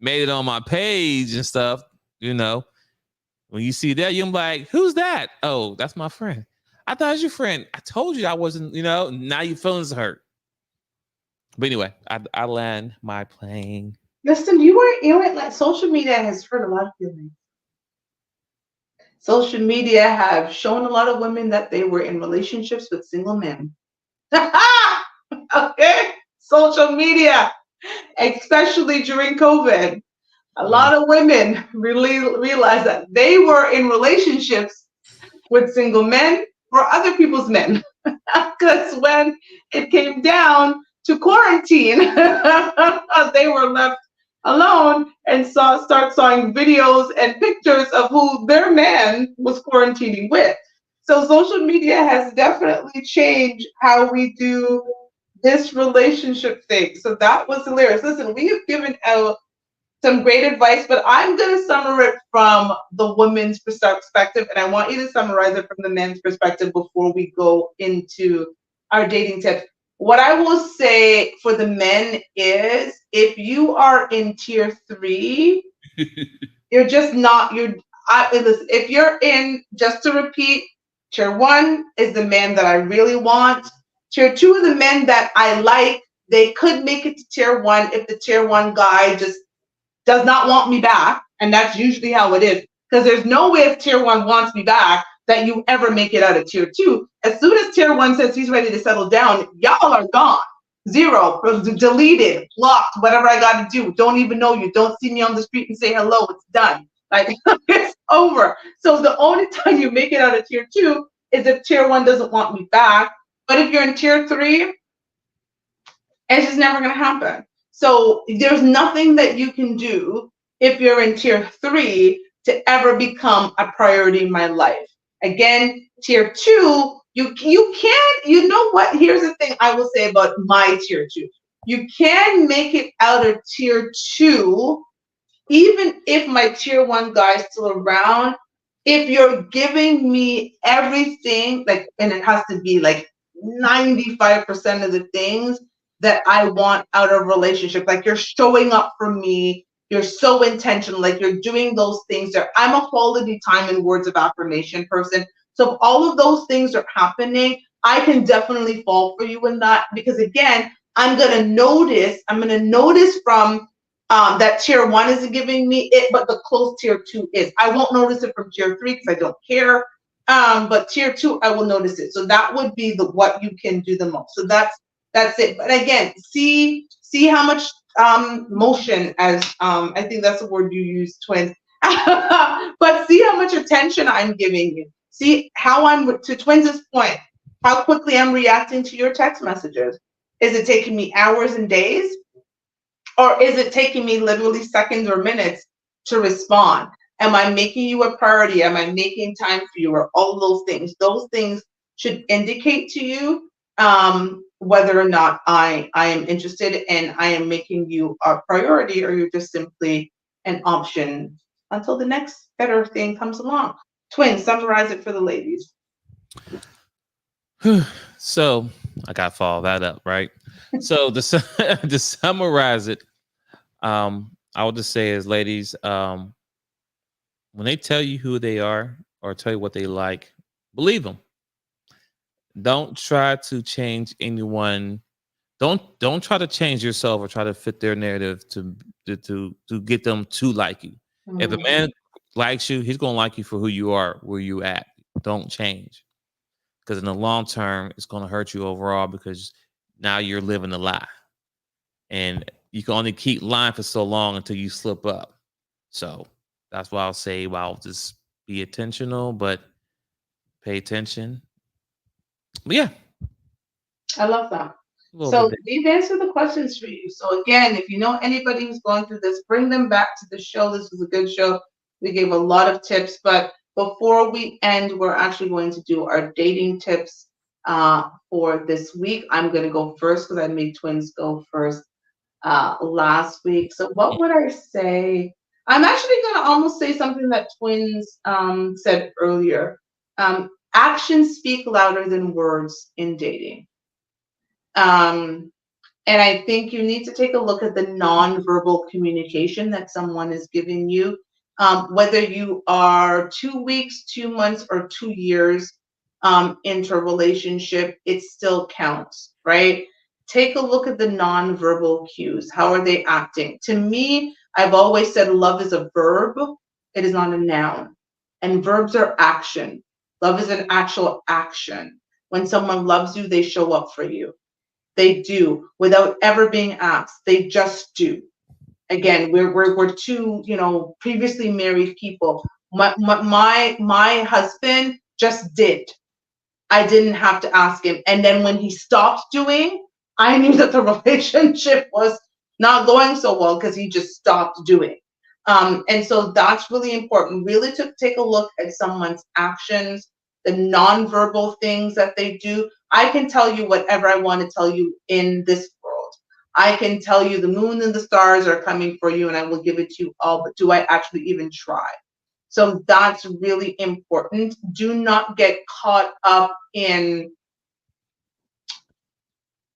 made it on my page and stuff, you know. When you see that, you're like, who's that? Oh, that's my friend. I thought it was your friend. I told you I wasn't, you know, now your feelings hurt. But anyway, I land my plane. Listen, you weren't like, social media has hurt a lot of feelings. Social media have shown a lot of women that they were in relationships with single men. Okay? Social media, especially during COVID. A lot of women really realized that they were in relationships with single men or other people's men. Because when it came down to quarantine, they were left alone and start seeing videos and pictures of who their man was quarantining with. So social media has definitely changed how we do this relationship thing. So that was hilarious. Listen, we have given out some great advice, but I'm going to summarize it from the woman's perspective, and I want you to summarize it from the men's perspective before we go into our dating tips. What I will say for the men is, if you are in tier 3, you're just not, listen, if you're in, just to repeat, tier 1 is the man that I really want. Tier 2 are the men that I like. They could make it to tier 1 if the tier 1 guy just does not want me back. And that's usually how it is. Because there's no way if tier 1 wants me back that you ever make it out of tier 2. As soon as tier 1 says he's ready to settle down, y'all are gone. 0, deleted, blocked, whatever I got to do. Don't even know you. Don't see me on the street and say hello. It's done. Like, it's over. So the only time you make it out of tier 2 is if tier 1 doesn't want me back. But if you're in tier 3, it's just never going to happen. So there's nothing that you can do if you're in tier 3 to ever become a priority in my life. Again, tier 2, you can't, you know what? Here's the thing I will say about my tier 2. You can make it out of tier 2, even if my tier 1 guy is still around, if you're giving me everything, like, and it has to be like 95% of the things that I want out of a relationship. Like, you're showing up for me, you're so intentional, like you're doing those things there. I'm a quality time and words of affirmation person. So if all of those things are happening, I can definitely fall for you in that, because again, I'm gonna notice from that tier 1 isn't giving me it, but the close tier 2 is. I won't notice it from tier 3 because I don't care. But tier 2, I will notice it. So that would be what you can do the most. So that's it. But again, see how much motion, as I think that's the word you use, twins. But see how much attention I'm giving you. See how I'm, to Twins' point, how quickly I'm reacting to your text messages. Is it taking me hours and days? Or is it taking me literally seconds or minutes to respond? Am I making you a priority? Am I making time for you? Or all of those things? Those things should indicate to you whether or not I am interested and I am making you a priority, or you're just simply an option until the next better thing comes along. Twins, summarize it for the ladies. So I got to follow that up, right? So to summarize it, I would just say is, ladies, when they tell you who they are or tell you what they like, believe them. Don't try to change anyone. Don't try to change yourself or try to fit their narrative to get them to like you. Mm-hmm. If a man likes you, he's gonna like you for who you are, where you at. Don't change, because in the long term, it's gonna hurt you overall, because now you're living a lie, and you can only keep lying for so long until you slip up. So that's why I'll say, well, just be intentional, but pay attention. But yeah, I love that. So we've answered the questions for you. So again, if you know anybody who's going through this, bring them back to the show. This was a good show. We gave a lot of tips, but before we end, we're actually going to do our dating tips for this week. I'm going to go first because I made Twins go first last week. So what would I say? I'm actually going to almost say something that Twins said earlier. Actions speak louder than words in dating. And I think you need to take a look at the nonverbal communication that someone is giving you. Whether you are 2 weeks, 2 months, or 2 years into a relationship, it still counts, right? Take a look at the nonverbal cues. How are they acting? To me, I've always said love is a verb. It is not a noun. And verbs are action. Love is an actual action. When someone loves you, they show up for you. They do, without ever being asked. They just do. Again, we're two, previously married people. My husband just did. I didn't have to ask him. And then when he stopped doing, I knew that the relationship was not going so well, because he just stopped doing. And so that's really important. Really to take a look at someone's actions, the nonverbal things that they do. I can tell you whatever I want to tell you in this world. I can tell you the moon and the stars are coming for you and I will give it to you all, but do I actually even try? So that's really important. Do not get caught up in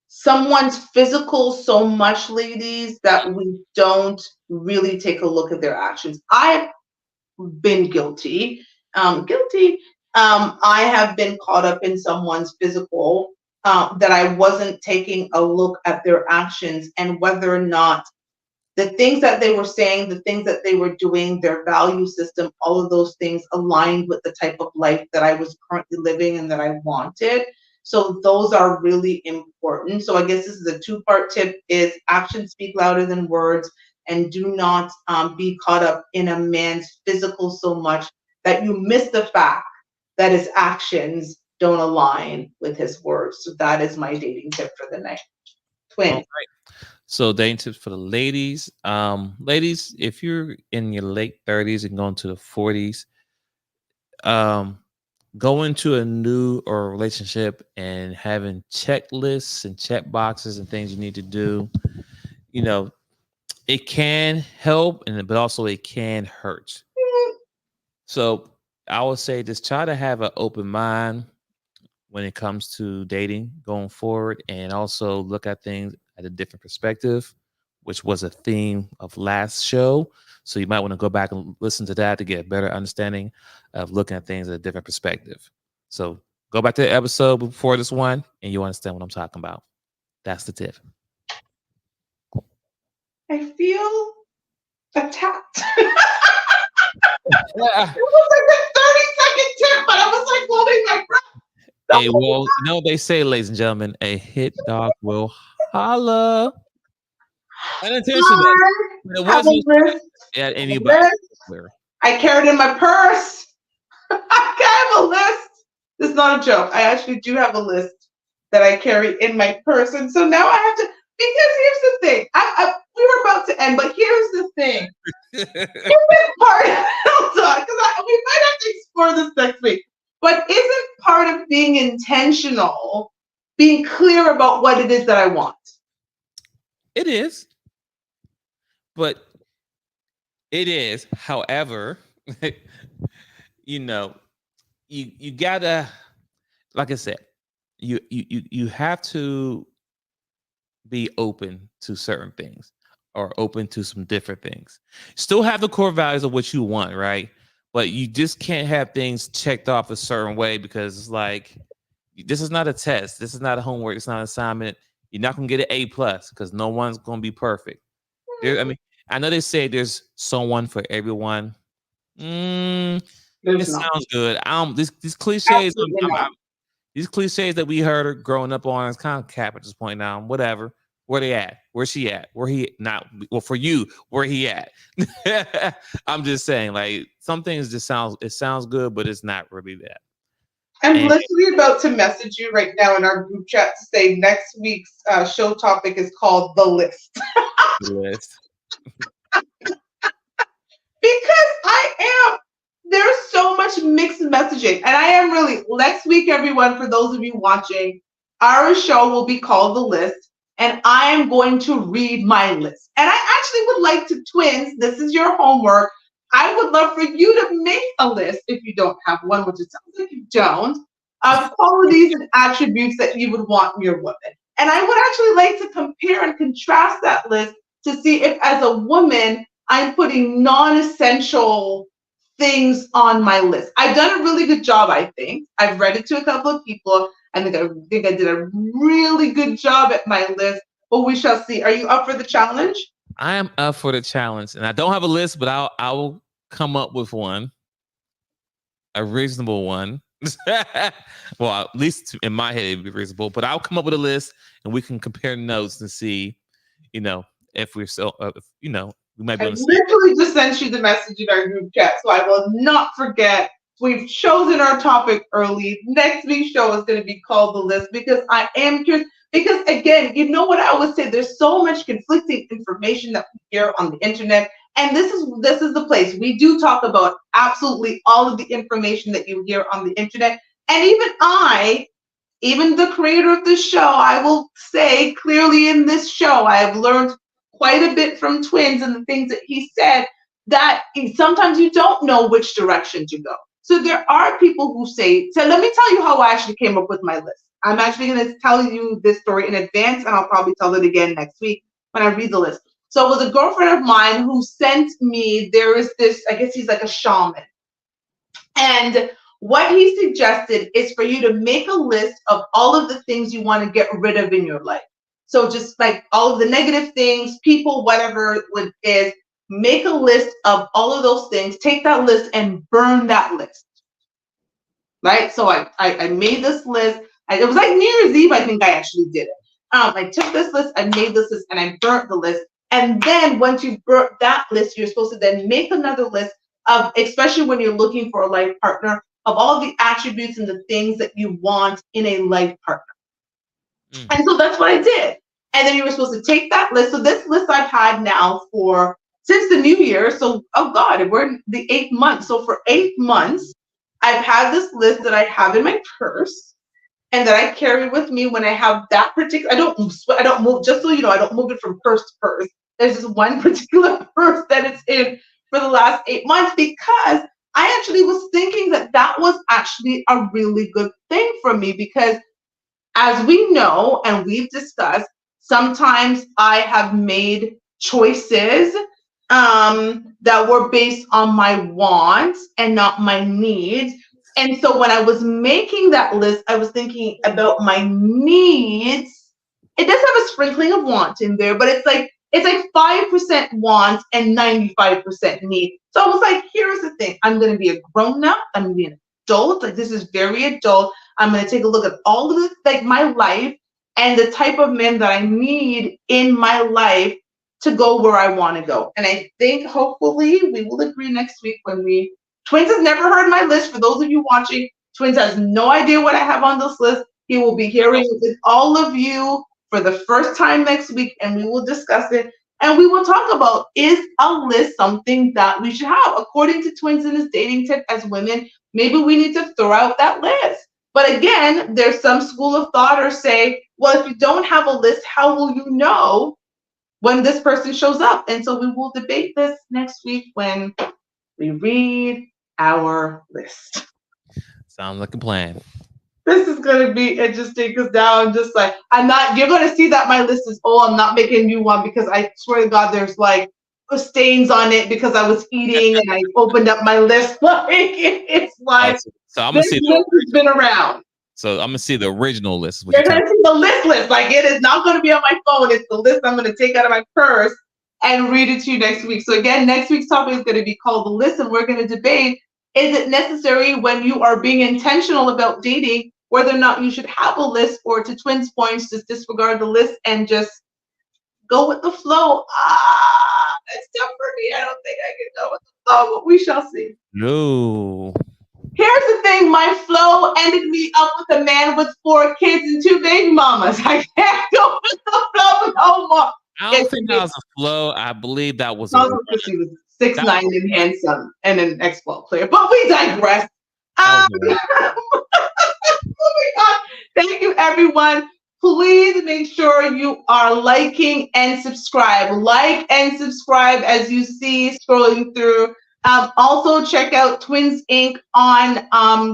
someone's physical so much, ladies, that we don't really take a look at their actions. I've been guilty. I have been caught up in someone's physical that I wasn't taking a look at their actions and whether or not the things that they were saying, the things that they were doing, their value system, all of those things aligned with the type of life that I was currently living and that I wanted. So those are really important. So I guess this is a two-part tip: is actions speak louder than words, and do not be caught up in a man's physical so much that you miss the fact that his actions don't align with his words. So that is my dating tip for the night. Twin. All right. So dating tips for the ladies. Ladies, if you're in your late 30s and going to the 40s, go into a new or relationship and having checklists and check boxes and things you need to do, you know, it can help, but also it can hurt. So I would say just try to have an open mind when it comes to dating going forward, and also look at things at a different perspective, which was a theme of last show. So you might want to go back and listen to that to get a better understanding of looking at things at a different perspective. So go back to the episode before this one and you understand what I'm talking about. That's the tip. I feel attacked. Yeah. It was like a 30-second tip, but I was like holding my breath. Hey, well, you know they say, ladies and gentlemen, a hit dog will holla. Unintentional. It wasn't at anybody. I carried in my purse. I have a list. This is not a joke. I actually do have a list that I carry in my purse. And so now I have to, because here's the thing. We were about to end, but here's the thing. Isn't part of, hold on, because we might have to explore this next week, but isn't part of being intentional being clear about what it is that I want? It is. But it is, however, you know, you gotta, like I said, you have to be open to certain things, or open to some different things. Still have the core values of what you want, right? But you just can't have things checked off a certain way, because it's like, this is not a test. This is not a homework. It's not an assignment. You're not going to get an A+, because no one's going to be perfect. I know they say there's someone for everyone. It sounds good. These cliches, these cliches that we heard growing up on, is kind of cap at this point now. Whatever. Where they at? Where's she at? Where he not? Well, for you, where he at? I'm just saying, like, some things just sounds good, but it's not really that. I'm literally about to message you right now in our group chat to say next week's show topic is called The List. The list. Because there's so much mixed messaging, and I am really, next week, everyone, for those of you watching, our show will be called The List, and I am going to read my list. And I actually would like to, twins, this is your homework. I would love for you to make a list, if you don't have one, which it sounds like you don't, of qualities and attributes that you would want in your woman. And I would actually like to compare and contrast that list to see if, as a woman, I'm putting non-essential things on my list. I've done a really good job, I think. I've read it to a couple of people. I think I did a really good job at my list, but we shall see. Are you up for the challenge? I am up for the challenge, and I don't have a list, but I will come up with one, a reasonable one. Well, at least in my head, it'd be reasonable, but I'll come up with a list and we can compare notes and see, if we're still, we might be able to see. I literally just sent you the message in our group chat, so I will not forget. We've chosen our topic early. Next week's show is going to be called The List, because I am curious. Because again, you know what I always say, there's so much conflicting information that we hear on the internet. And this is the place. We do talk about absolutely all of the information that you hear on the internet. And even I, even the creator of the show, I will say clearly in this show, I have learned quite a bit from Twins and the things that he said, that sometimes you don't know which direction to go. So there are people who say, so let me tell you how I actually came up with my list. I'm actually going to tell you this story in advance, and I'll probably tell it again next week when I read the list. So it was a girlfriend of mine who sent me, there is this, I guess he's like a shaman. And what he suggested is for you to make a list of all of the things you want to get rid of in your life. So just like all of the negative things, people, whatever it is, make a list of all of those things, take that list and burn that list. Right? So I made this list. It was like New Year's Eve, I think I actually did it. I took this list, I made this list, and I burnt the list. And then once you burnt that list, you're supposed to then make another list of, especially when you're looking for a life partner, of all the attributes and the things that you want in a life partner. And so that's what I did. And then you were supposed to take that list. So this list I've had now since the new year. So, oh God, we're in the 8th month. So for 8 months, I've had this list that I have in my purse and that I carry with me when I have that particular, I don't move, just so you know, I don't move it from purse to purse. There's this one particular purse that it's in for the last 8 months, because I actually was thinking that that was actually a really good thing for me, because as we know, and we've discussed, sometimes I have made choices that were based on my wants and not my needs. And so when I was making that list, I was thinking about my needs. It does have a sprinkling of want in there, but it's like 5% want and 95% need. So I was like, here's the thing. I'm going to be a grown-up. I'm going to be an adult. Like, this is very adult. I'm going to take a look at all of this, like my life and the type of men that I need in my life to go where I want to go. And I think hopefully we will agree next week when Twins has never heard my list. For those of you watching, Twins has no idea what I have on this list. He will be hearing it with all of you for the first time next week, and we will discuss it. And we will talk about, is a list something that we should have? According to Twins in his dating tip, as women, maybe we need to throw out that list. But again, there's some school of thought or say, well, if you don't have a list, how will you know when this person shows up? And so we will debate this next week when we read our list. Sounds like a plan. This is going to be interesting, because now I'm just like, you're going to see that my list is full. I'm not making a new one, because I swear to God, there's like stains on it because I was eating and I opened up my list. Like, it's like, so I'm gonna see this list has been around. So I'm gonna see the original list. You're going to see the list. Like, it is not going to be on my phone. It's the list I'm going to take out of my purse and read it to you next week. So again, next week's topic is going to be called the list, and we're going to debate, is it necessary when you are being intentional about dating, whether or not you should have a list, or, to Twins' points, just disregard the list and just go with the flow. It's tough for me. I don't think I can go with the flow, but we shall see. No. Here's the thing. My flow ended me up with a man with 4 kids and 2 baby mamas. I can't go with the flow no more. I don't think that was a flow. I believe that was Also, she was 6'9" and handsome and an X-ball player. But we digress. Moving on. Thank you, everyone. Please make sure you are liking and subscribe. Like and subscribe as you see scrolling through. Also, check out Twins Inc. on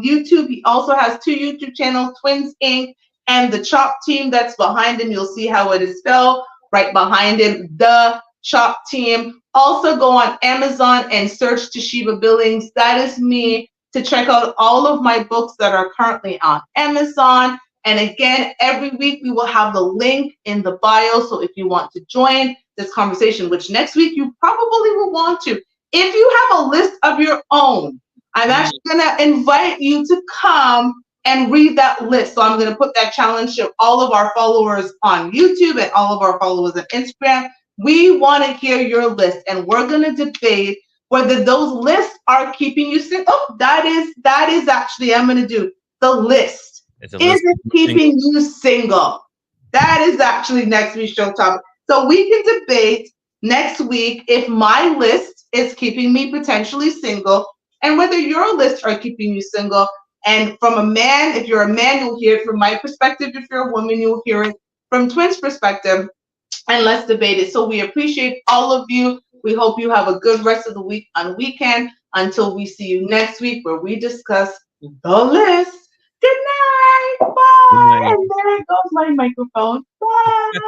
YouTube. He also has 2 YouTube channels, Twins Inc. and the Chop Team that's behind him. You'll see how it is spelled right behind him, the Chop Team. Also, go on Amazon and search Toshiba Billings. That is me, to check out all of my books that are currently on Amazon. And again, every week we will have the link in the bio. So if you want to join this conversation, which next week you probably will want to, if you have a list of your own, I'm actually going to invite you to come and read that list. So I'm going to put that challenge to all of our followers on YouTube and all of our followers on Instagram. We want to hear your list, and we're going to debate whether those lists are keeping you single. Oh, that is actually, I'm going to do the list. Is it keeping you single? That is actually next week's show topic. So we can debate next week if my list is keeping me potentially single, and whether your lists are keeping you single. And from a man, if you're a man, you'll hear it from my perspective. If you're a woman, you'll hear it from Twins' perspective. And let's debate it. So we appreciate all of you. We hope you have a good rest of the week and weekend until we see you next week where we discuss the list. Good night. Bye. Good night. And there goes my microphone. Bye.